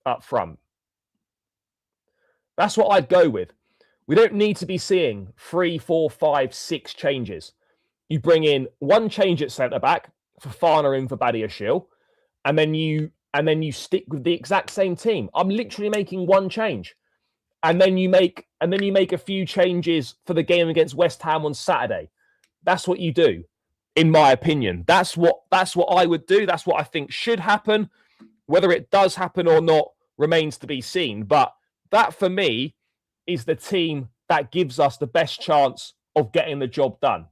up front. That's what I'd go with. We don't need to be seeing 3, 4, 5, 6 changes. You bring in one change at centre-back, for Fana in for Badiashile, and then you stick with the exact same team. I'm literally making one change. And then you make a few changes for the game against West Ham on Saturday. That's what you do, in my opinion. That's what I would do. That's what I think should happen. Whether it does happen or not remains to be seen. But that, for me, is the team that gives us the best chance of getting the job done.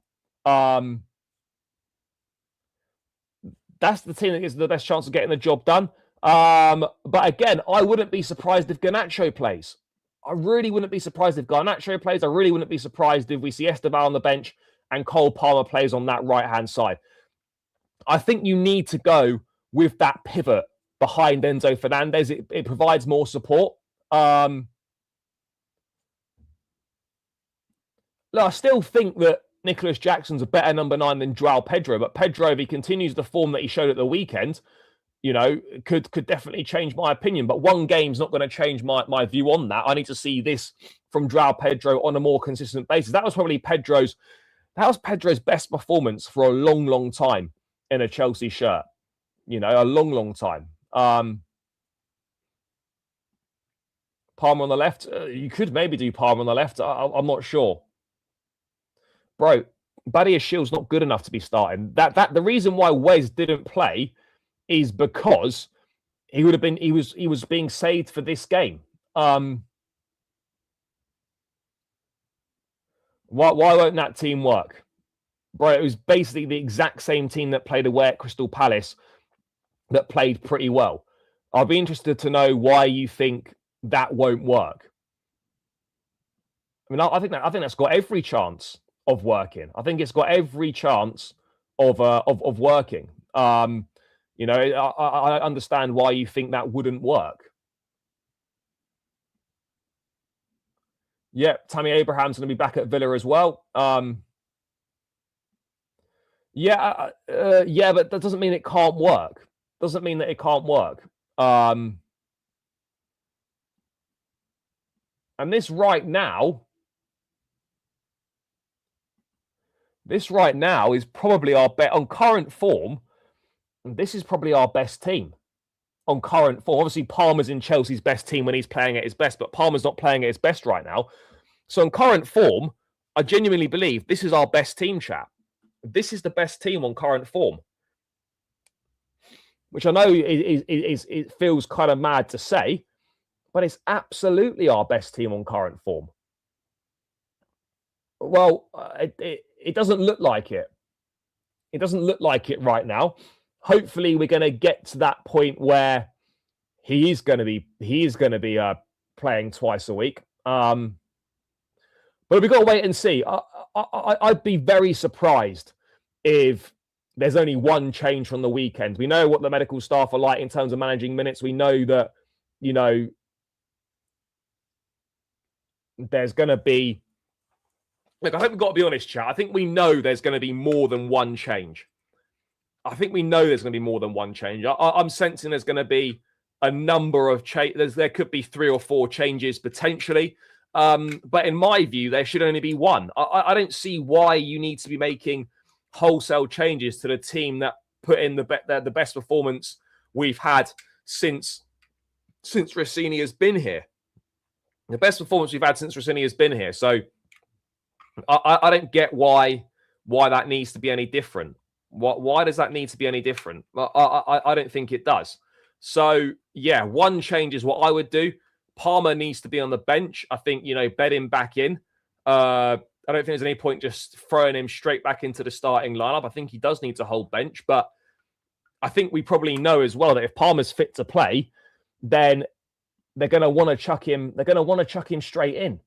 That's the team that gives the best chance of getting the job done. But again, I wouldn't be surprised if Garnacho plays. I really wouldn't be surprised if Garnacho plays. I really wouldn't be surprised if we see Esteval on the bench and Cole Palmer plays on that right-hand side. I think you need to go with that pivot behind Enzo Fernandez. It provides more support. Look, I still think that Nicholas Jackson's a better number 9 than João Pedro, but Pedro, if he continues the form that he showed at the weekend, you know, could definitely change my opinion. But one game's not going to change my view on that. I need to see this from João Pedro on a more consistent basis. That was probably Pedro's best performance for a long, long time in a Chelsea shirt. You know, a long, long time. Palmer on the left. You could maybe do Palmer on the left. I'm not sure. Bro, Badiashile's not good enough to be starting. The reason why Wes didn't play is because he was being saved for this game. Why won't that team work? Bro, it was basically the exact same team that played away at Crystal Palace that played pretty well. I'll be interested to know why you think that won't work. I mean, I think that's got every chance of working. I think it's got every chance of working. You know, I understand why you think that wouldn't work. Yeah, Tammy Abraham's going to be back at Villa as well. Yeah, but that doesn't mean it can't work. Doesn't mean that it can't work. And this right now is probably our bet on current form. This is probably our best team on current form. Obviously, Palmer's in Chelsea's best team when he's playing at his best, but Palmer's not playing at his best right now. So on current form, I genuinely believe this is our best team, chat. This is the best team on current form. Which I know it feels kind of mad to say, but it's absolutely our best team on current form. Well, it doesn't look like it. It doesn't look like it right now. Hopefully, we're going to get to that point where he is going to be playing twice a week. But we've got to wait and see. I'd be very surprised if there's only one change from the weekend. We know what the medical staff are like in terms of managing minutes. We know that, you know, there's going to be... Look, I hope we've got to be honest, chat. I think we know there's going to be more than one change. I'm sensing there's going to be a number of changes. There could be 3 or 4 changes potentially. But in my view, there should only be one. I don't see why you need to be making wholesale changes to the team that put in the best performance we've had since Rossini has been here. The best performance we've had since Rossini has been here. So I don't get why that needs to be any different. Why does that need to be any different? I don't think it does. So yeah, one change is what I would do. Palmer needs to be on the bench. I think, you know, bed him back in. I don't think there's any point just throwing him straight back into the starting lineup. I think he does need to hold bench, but I think we probably know as well that if Palmer's fit to play, then they're going to want to chuck him. They're going to want to chuck him straight in.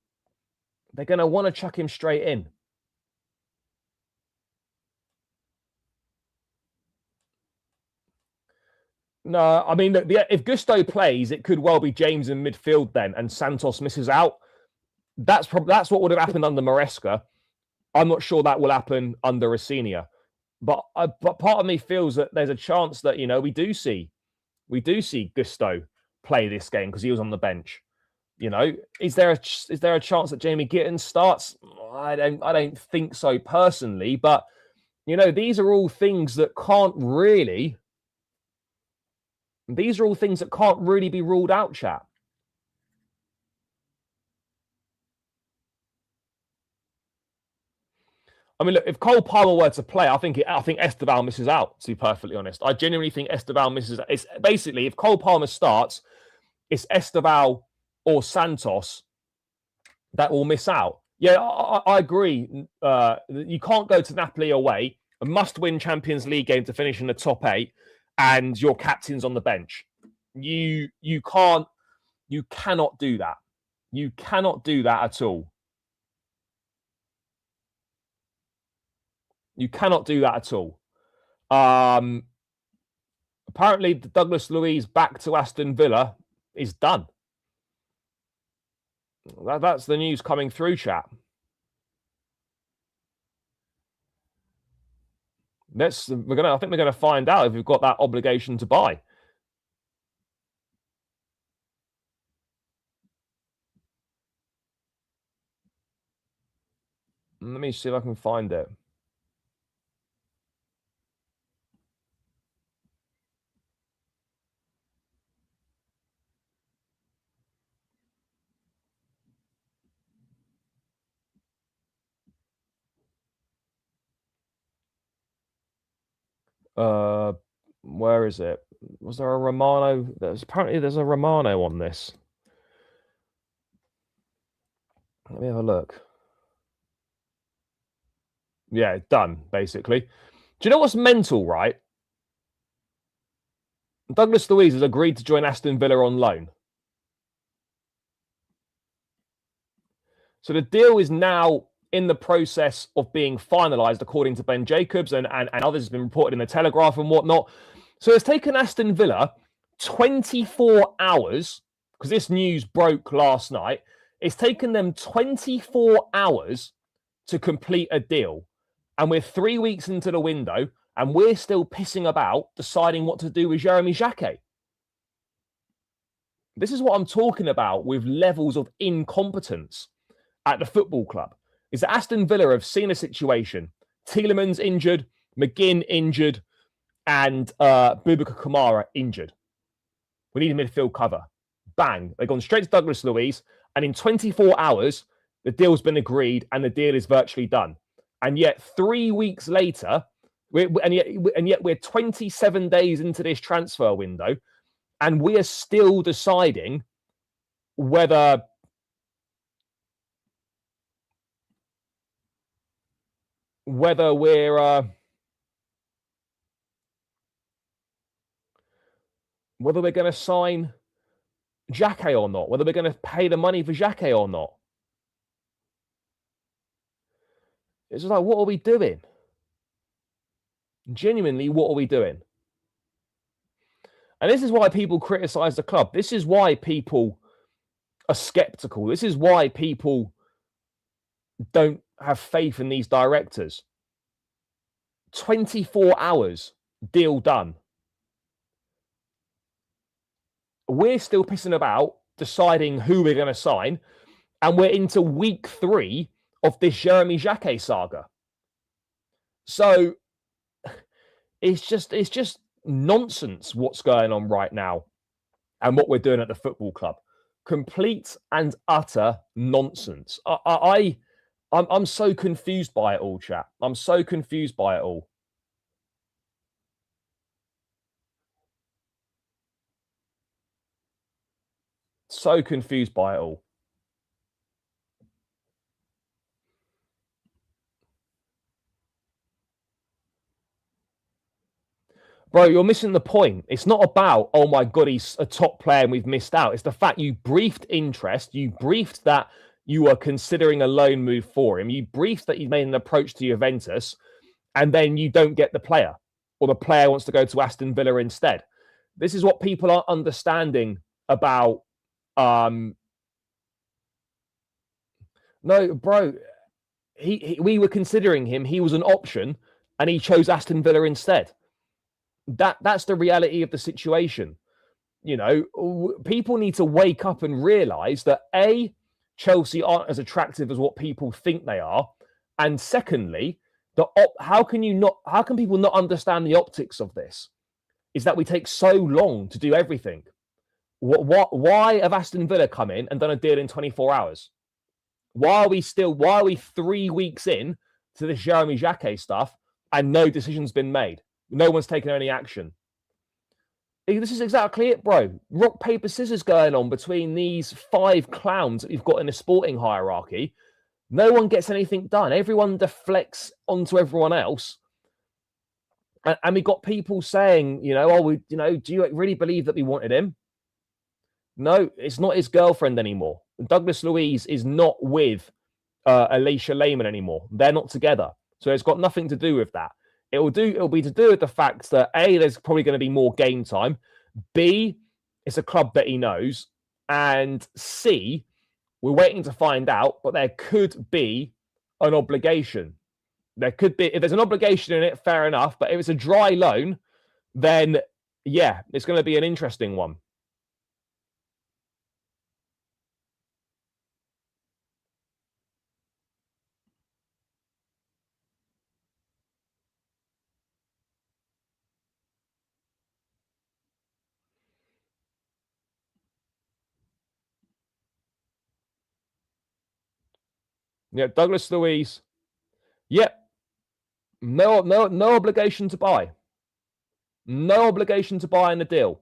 No, I mean, if Gusto plays, it could well be James in midfield then, and Santos misses out. That's what would have happened under Maresca. I'm not sure that will happen under Rossini. But part of me feels that there's a chance that, you know, we do see Gusto play this game because he was on the bench. You know, is there a chance that Jamie Gittins starts? I don't think so personally, but you know, these are all things that can't really be ruled out, chat. I mean, look, if Cole Palmer were to play, I think Esteval misses out, to be perfectly honest. I genuinely think Esteval misses out. It's basically, if Cole Palmer starts, it's Esteval or Santos that will miss out. Yeah, I agree. You can't go to Napoli away, a must-win Champions League game to finish in the top 8, and your captain's on the bench. You cannot do that. You cannot do that at all. You cannot do that at all. Apparently, Douglas Luiz back to Aston Villa is done. That's the news coming through, chat. I think we're gonna find out if we've got that obligation to buy. Let me see if I can find it. Where is it? Was there a Romano? Apparently there's a Romano on this. Let me have a look. Yeah, done, basically. Do you know what's mental, right? Douglas Luiz has agreed to join Aston Villa on loan. So the deal is now in the process of being finalised, according to Ben Jacobs and others, has been reported in the Telegraph and whatnot. So it's taken Aston Villa 24 hours, because this news broke last night. It's taken them 24 hours to complete a deal. And we're 3 weeks into the window, and we're still pissing about deciding what to do with Jeremy Jacquet. This is what I'm talking about with levels of incompetence at the football club. Is that Aston Villa have seen a situation. Tielemans injured, McGinn injured, and Boubacar Kamara injured. We need a midfield cover. Bang. They've gone straight to Douglas Luiz, and in 24 hours, the deal's been agreed and the deal is virtually done. And yet 3 weeks later, and yet we're 27 days into this transfer window, and we are still deciding whether we're going to sign Jacquet or not, whether we're going to pay the money for Jacquet or not. It's just like, what are we doing? Genuinely, what are we doing? And this is why people criticize the club. This is why people are skeptical. This is why people don't have faith in these directors. 24 hours, deal done. We're still pissing about deciding who we're going to sign, and we're into week 3 of this Jeremy Jacquet saga. So it's just nonsense what's going on right now and what we're doing at the football club. Complete and utter nonsense. I'm so confused by it all, chat. I'm so confused by it all. So confused by it all. Bro, you're missing the point. It's not about, oh my God, he's a top player and we've missed out. It's the fact you briefed interest. You briefed that you were considering a loan move for him. You briefed that he's made an approach to Juventus, and then you don't get the player, or the player wants to go to Aston Villa instead. This is what people aren't understanding about. No, bro, we were considering him. He was an option, and he chose Aston Villa instead. That's the reality of the situation. You know, people need to wake up and realize that A, Chelsea aren't as attractive as what people think they are, and secondly, how can people not understand the optics of this? Is that we take so long to do everything. Why have Aston Villa come in and done a deal in 24 hours? Why are we 3 weeks in to this Jeremy Jacquet stuff and no decision's been made? No one's taken any action. This is exactly it, bro. Rock, paper, scissors going on between these 5 clowns that you've got in a sporting hierarchy. No one gets anything done. Everyone deflects onto everyone else. And we got people saying, do you really believe that we wanted him? No, it's not his girlfriend anymore. Douglas Luiz is not with Alicia Lehman anymore. They're not together. So it's got nothing to do with that. It'll be to do with the fact that A, there's probably going to be more game time. B, it's a club that he knows. And C, we're waiting to find out, but there could be an obligation. There could be, if there's an obligation in it, fair enough. But if it's a dry loan, then yeah, it's going to be an interesting one. Yeah, Douglas Luiz. Yep. No obligation to buy. No obligation to buy in the deal.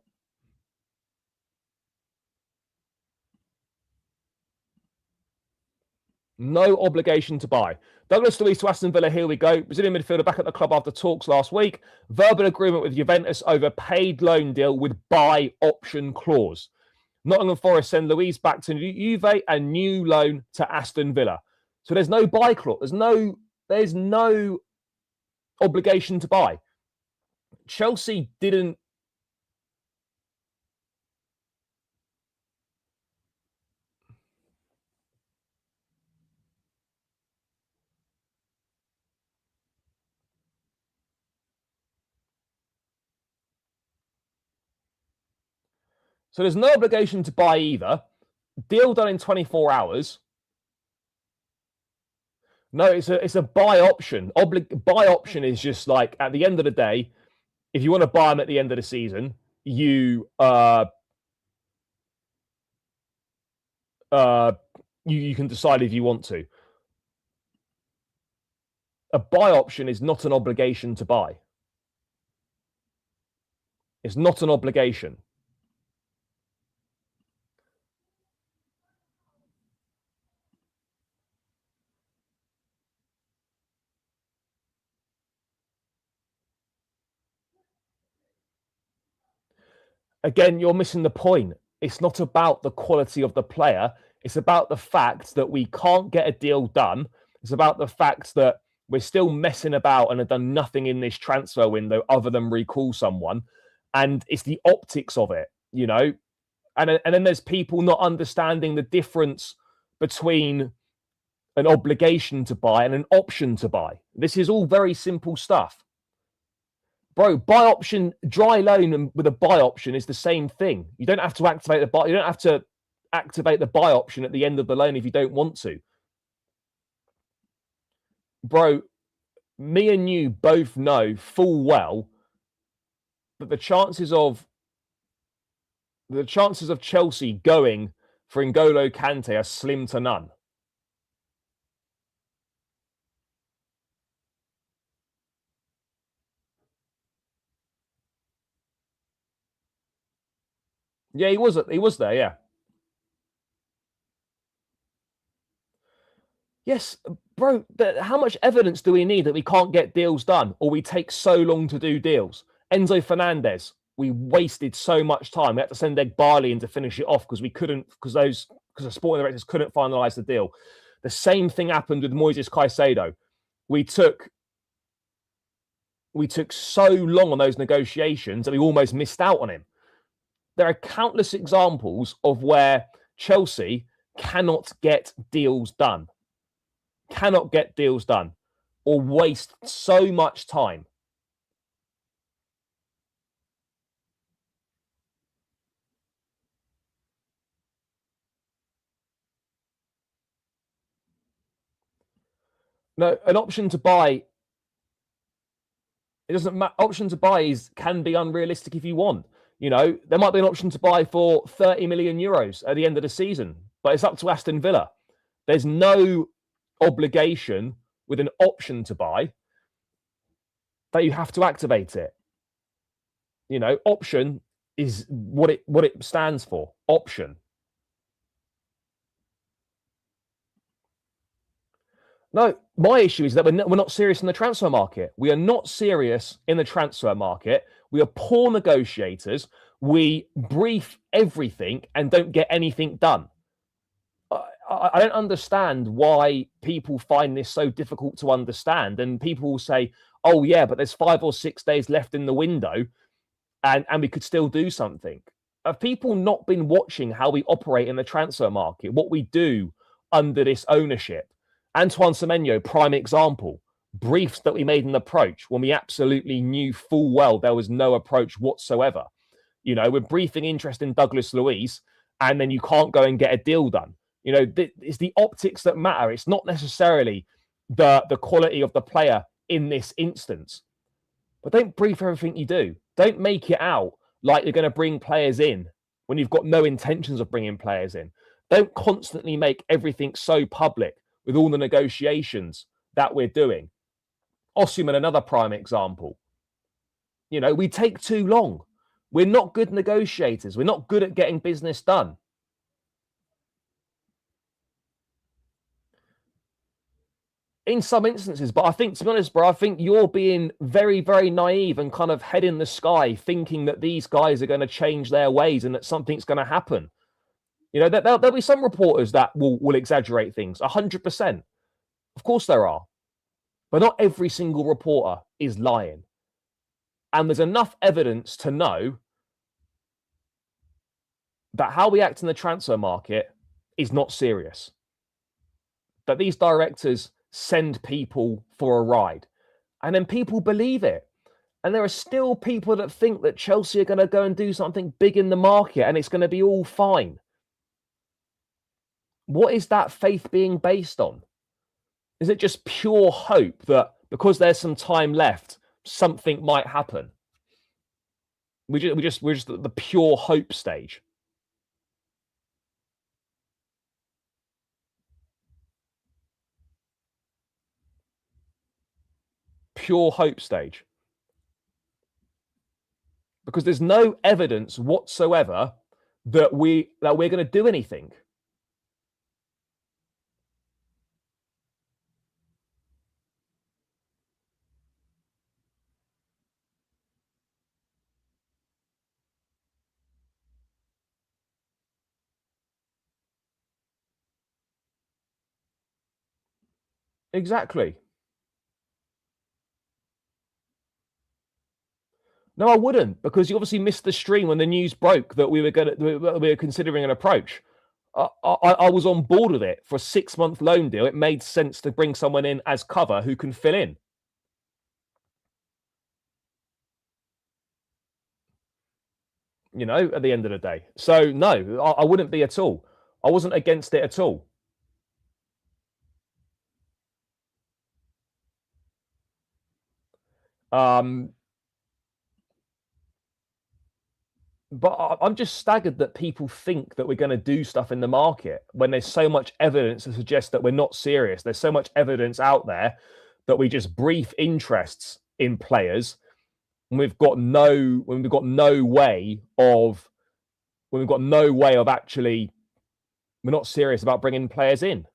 No obligation to buy. Douglas Luiz to Aston Villa. Here we go. Brazilian midfielder back at the club after talks last week. Verbal agreement with Juventus over paid loan deal with buy option clause. Nottingham Forest send Luiz back to Juve and new loan to Aston Villa. So there's no buy clause. There's no obligation to buy. Chelsea didn't. So there's no obligation to buy either. Deal done in 24 hours. No, it's a buy option. Buy option is just like at the end of the day, if you want to buy them at the end of the season, you can decide if you want to. A buy option is not an obligation to buy. It's not an obligation. Again, you're missing the point. It's not about the quality of the player. It's about the fact that we can't get a deal done. It's about the fact that we're still messing about and have done nothing in this transfer window other than recall someone. And it's the optics of it, you know? And then there's people not understanding the difference between an obligation to buy and an option to buy. This is all very simple stuff. Bro, buy option, dry loan with a buy option is the same thing. You don't have to activate the buy. You don't have to activate the buy option at the end of the loan if you don't want to. Bro, me and you both know full well that the chances of Chelsea going for N'Golo Kante are slim to none. Yeah, he was there, yeah. Yes, bro, how much evidence do we need that we can't get deals done or we take so long to do deals? Enzo Fernandez, we wasted so much time. We had to send Egg Barley in to finish it off because we couldn't, because the sporting directors couldn't finalise the deal. The same thing happened with Moises Caicedo. We took so long on those negotiations that we almost missed out on him. There are countless examples of where Chelsea cannot get deals done. Cannot get deals done or waste so much time. No, an option to buy, it doesn't matter. Option to buy can be unrealistic if you want. You know, there might be an option to buy for 30 million euros at the end of the season, but it's up to Aston Villa. There's no obligation with an option to buy that you have to activate it. You know, option is what it stands for. Option. No, my issue is that we're not serious in the transfer market. We are not serious in the transfer market. We are poor negotiators. We brief everything and don't get anything done. I don't understand why people find this so difficult to understand. And people will say, oh, yeah, but there's 5 or 6 days left in the window and we could still do something. Have people not been watching how we operate in the transfer market, what we do under this ownership? Antoine Semenyo, prime example. Briefs that we made an approach when we absolutely knew full well there was no approach whatsoever. You know, we're briefing interest in Douglas Luiz, and then you can't go and get a deal done. You know, it's the optics that matter. It's not necessarily the quality of the player in this instance. But don't brief everything you do. Don't make it out like you're going to bring players in when you've got no intentions of bringing players in. Don't constantly make everything so public with all the negotiations that we're doing. Osimhen, another prime example. You know, we take too long. We're not good negotiators. We're not good at getting business done. In some instances, but I think, to be honest, bro, I think you're being very, very naive and kind of head in the sky thinking that these guys are going to change their ways and that something's going to happen. You know, there'll be some reporters that will exaggerate things, 100%. Of course there are. But not every single reporter is lying. And there's enough evidence to know that how we act in the transfer market is not serious. That these directors send people for a ride. And then people believe it. And there are still people that think that Chelsea are going to go and do something big in the market and it's going to be all fine. What is that faith being based on? Is it just pure hope that because there's some time left, something might happen? We're just at the pure hope stage. Pure hope stage. Because there's no evidence whatsoever that we're going to do anything. Exactly. No, I wouldn't, because you obviously missed the stream when the news broke that we were considering an approach. I was on board with it for a 6-month loan deal. It made sense to bring someone in as cover who can fill in. You know, at the end of the day. So no, I wouldn't be at all. I wasn't against it at all. But I'm just staggered that people think that we're going to do stuff in the market when there's so much evidence to suggest that we're not serious. There's so much evidence out there that we just brief interests in players when we've got no way of actually, we're not serious about bringing players in.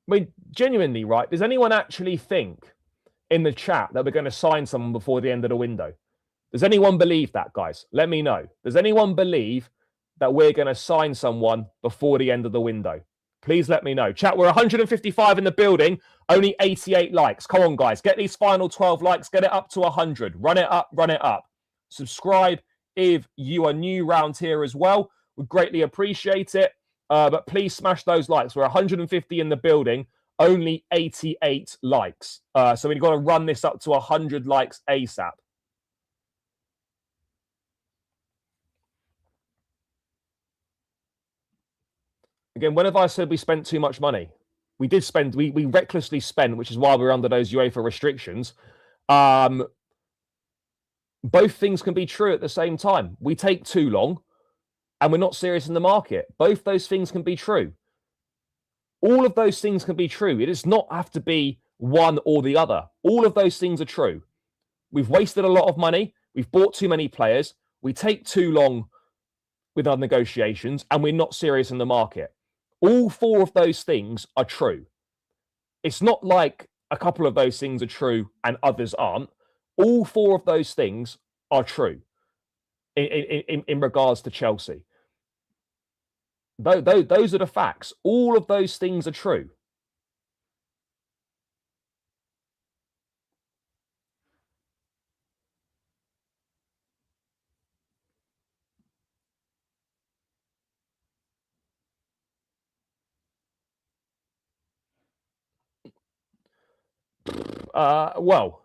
I mean, genuinely, right? Does anyone actually think in the chat that we're going to sign someone before the end of the window? Does anyone believe that, guys? Let me know. Does anyone believe that we're going to sign someone before the end of the window? Please let me know. Chat, we're 155 in the building, only 88 likes. Come on, guys. Get these final 12 likes. Get it up to 100. Run it up, run it up. Subscribe if you are new round here as well. We'd greatly appreciate it. But please smash those likes. We're 150 in the building, only 88 likes. So we've got to run this up to 100 likes ASAP. Again, when have I said we spent too much money? We did spend, we recklessly spent, which is why we're under those UEFA restrictions. Both things can be true at the same time. We take too long and we're not serious in the market. Both those things can be true. All of those things can be true. It does not have to be one or the other. All of those things are true. We've wasted a lot of money. We've bought too many players. We take too long with our negotiations and we're not serious in the market. All four of those things are true. It's not like a couple of those things are true and others aren't. All four of those things are true in regards to Chelsea. Those are the facts. All of those things are true. Well,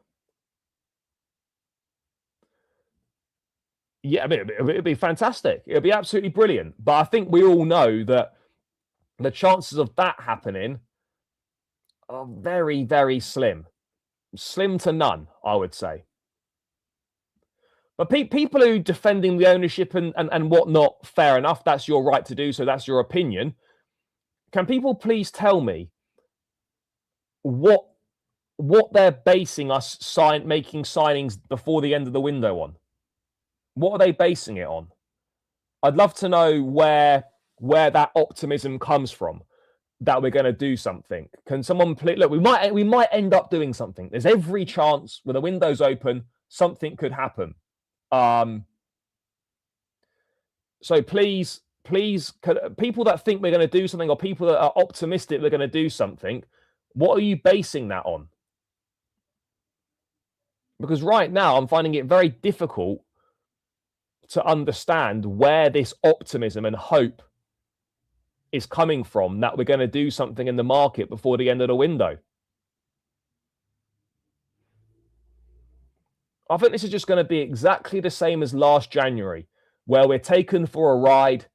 yeah, I mean, it'd be fantastic. It'd be absolutely brilliant. But I think we all know that the chances of that happening are very, very slim. Slim to none, I would say. But people who defending the ownership and whatnot, fair enough. That's your right to do so. That's your opinion. Can people please tell me what they're basing us making signings before the end of the window on? What are they basing it on? I'd love to know where that optimism comes from. that we're going to do something? Can someone please look? We might end up doing something. There's every chance when the window's open, something could happen. So please, people that think we're going to do something, or people that are optimistic we're going to do something, what are you basing that on? Because right now I'm finding it very difficult to understand where this optimism and hope is coming from that we're going to do something in the market before the end of the window. I think this is just going to be exactly the same as last January, where we're taken for a ride.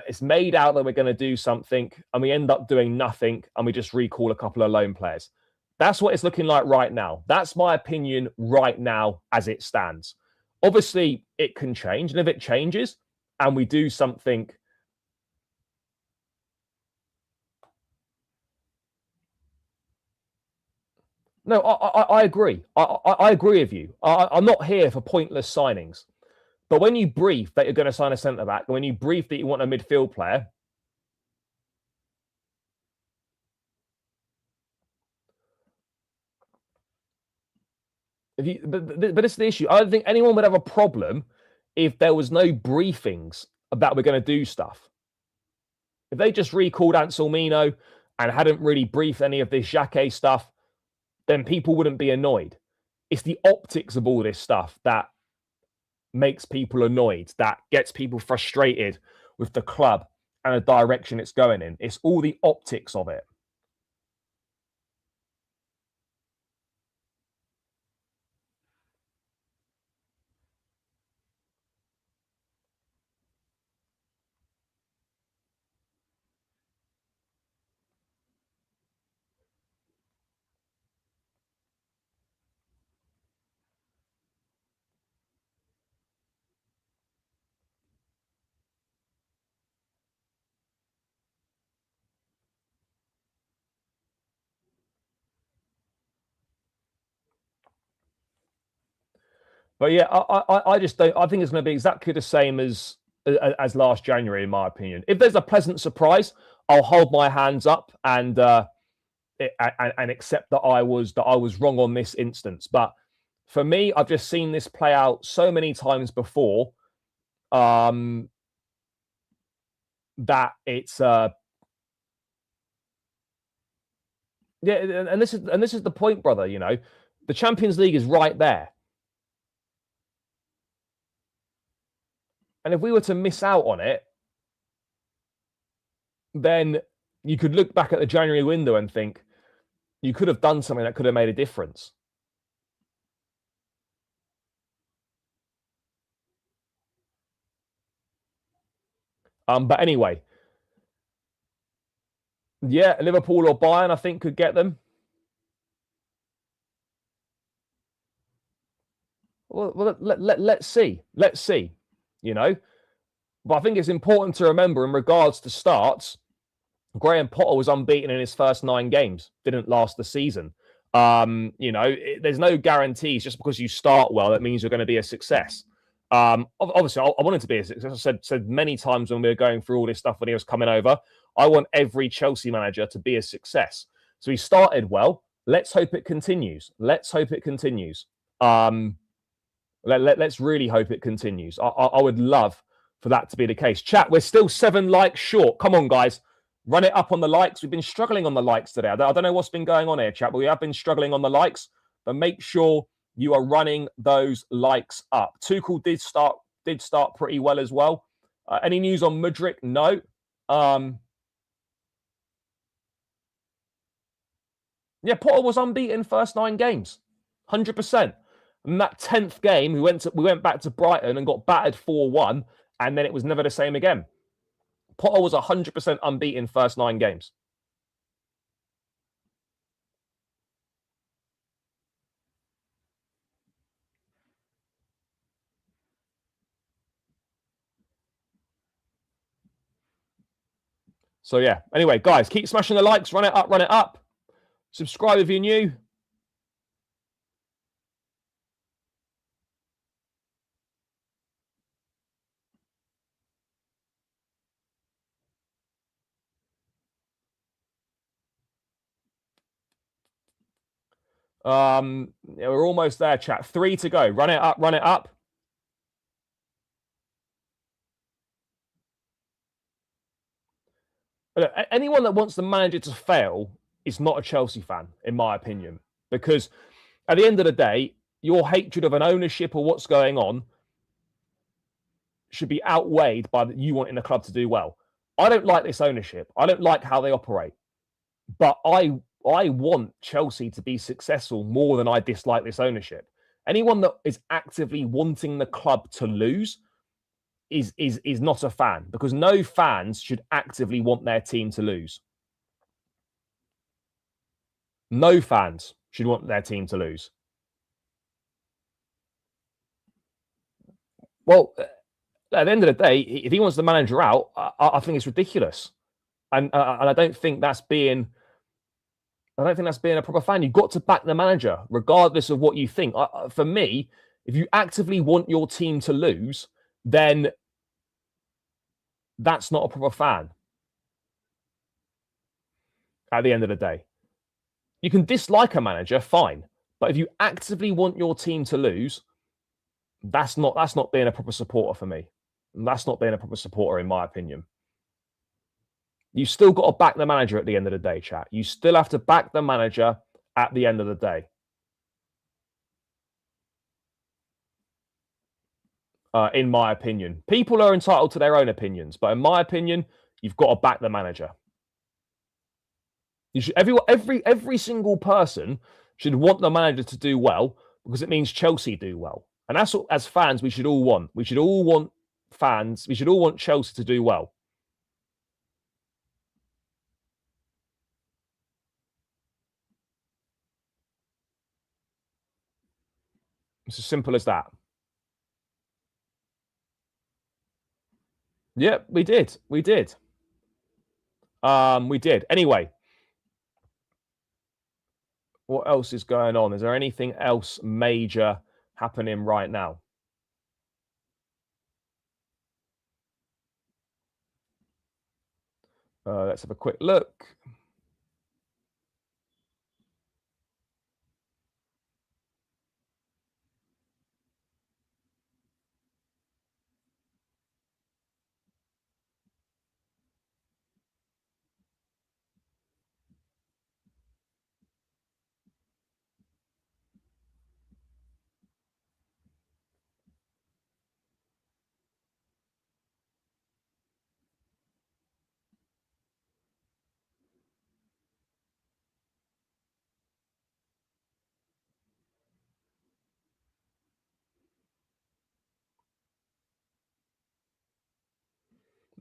It's made out that we're going to do something and we end up doing nothing, and we just recall a couple of loan players. That's what it's looking like right now. That's my opinion right now as it stands. Obviously, it can change. And if it changes and we do something No, I agree. I agree with you. I'm not here for pointless signings. But when you brief that you're going to sign a centre-back, and when you brief that you want a midfield player, but it's the issue. I don't think anyone would have a problem if there was no briefings about we're going to do stuff. If they just recalled Anselmino and hadn't really briefed any of this Xhaka stuff, then people wouldn't be annoyed. It's the optics of all this stuff that makes people annoyed, that gets people frustrated with the club and the direction it's going in. It's all the optics of it. But yeah, I just don't. I think it's going to be exactly the same as last January, in my opinion. If there's a pleasant surprise, I'll hold my hands up and accept that I was wrong on this instance. But for me, I've just seen this play out so many times before that it's yeah, and this is the point, brother. You know, the Champions League is right there. And if we were to miss out on it, then you could look back at the January window and think you could have done something that could have made a difference. But anyway, yeah, Liverpool or Bayern, I think, could get them. Well, let's see. Let's see, you know. But I think it's important to remember in regards to starts, Graham Potter was unbeaten in his first 9 games, didn't last the season. There's no guarantees just because you start well, that means you're going to be a success. Obviously, I wanted to be a success. I said many times when we were going through all this stuff when he was coming over, I want every Chelsea manager to be a success. So he started well. Let's hope it continues. Let's hope it continues. Let's really hope it continues. I would love for that to be the case. Chat, we're still 7 likes short. Come on, guys. Run it up on the likes. We've been struggling on the likes today. I don't know what's been going on here, chat, but we have been struggling on the likes. But make sure you are running those likes up. Tuchel did start pretty well as well. Any news on Mudryk? No. Yeah, Potter was unbeaten first 9 games, 100%. And that 10th game, we went back to Brighton and got battered 4-1, and then it was never the same again. Potter was 100% unbeaten first 9 games. So yeah, anyway, guys, keep smashing the likes. Run it up, run it up. Subscribe if you're new. Yeah, we're almost there, chat. 3 to go. Run it up, run it up. Look, anyone that wants the manager to fail is not a Chelsea fan, in my opinion, because at the end of the day, your hatred of an ownership or what's going on should be outweighed by you wanting the club to do well. I don't like this ownership. I don't like how they operate, but I want Chelsea to be successful more than I dislike this ownership. Anyone that is actively wanting the club to lose is not a fan, because no fans should actively want their team to lose. No fans should want their team to lose. Well, at the end of the day, if he wants the manager out, I think it's ridiculous, and I don't think that's being. I don't think that's being a proper fan. You've got to back the manager, regardless of what you think. For me, if you actively want your team to lose, then that's not a proper fan. At the end of the day, you can dislike a manager, fine, but if you actively want your team to lose, that's not being a proper supporter for me. That's not being a proper supporter, in my opinion. You still got to back the manager at the end of the day, chat. You still have to back the manager at the end of the day. In my opinion. People are entitled to their own opinions, but in my opinion, you've got to back the manager. You should, every single person should want the manager to do well, because it means Chelsea do well. And that's what, as fans, we should all want. We should all want fans. We should all want Chelsea to do well. It's as simple as that. Yeah, we did. We did. We did. Anyway, what else is going on? Is there anything else major happening right now? Let's have a quick look.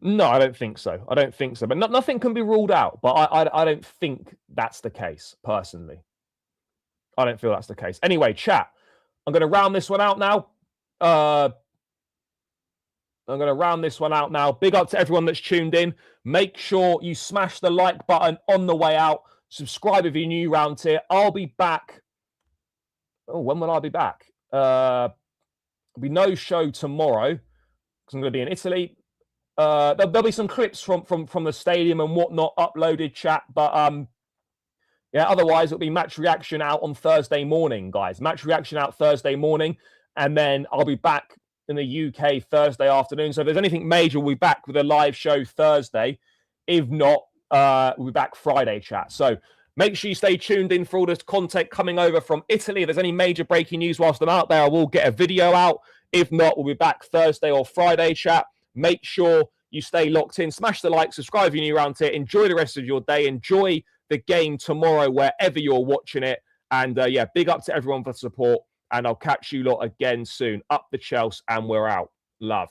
No, I don't think so. I don't think so. But nothing can be ruled out. But I don't think that's the case, personally. I don't feel that's the case. Anyway, chat. I'm going to round this one out now. Big up to everyone that's tuned in. Make sure you smash the like button on the way out. Subscribe if you're new round here. I'll be back. Oh, when will I be back? There'll be no show tomorrow because I'm going to be in Italy. There'll be some clips from the stadium and whatnot uploaded, chat. But yeah, otherwise it'll be match reaction out on Thursday morning, guys. Match reaction out Thursday morning, and then I'll be back in the UK Thursday afternoon. So if there's anything major, we'll be back with a live show Thursday. If not, we'll be back Friday, chat. So make sure you stay tuned in for all this content coming over from Italy. If there's any major breaking news whilst I'm out there, I will get a video out. If not, we'll be back Thursday or Friday, chat. Make sure you stay locked in. Smash the like, subscribe if you're new around here. Enjoy the rest of your day. Enjoy the game tomorrow, wherever you're watching it. And yeah, big up to everyone for the support. And I'll catch you lot again soon. Up the Chelsea, and we're out. Love.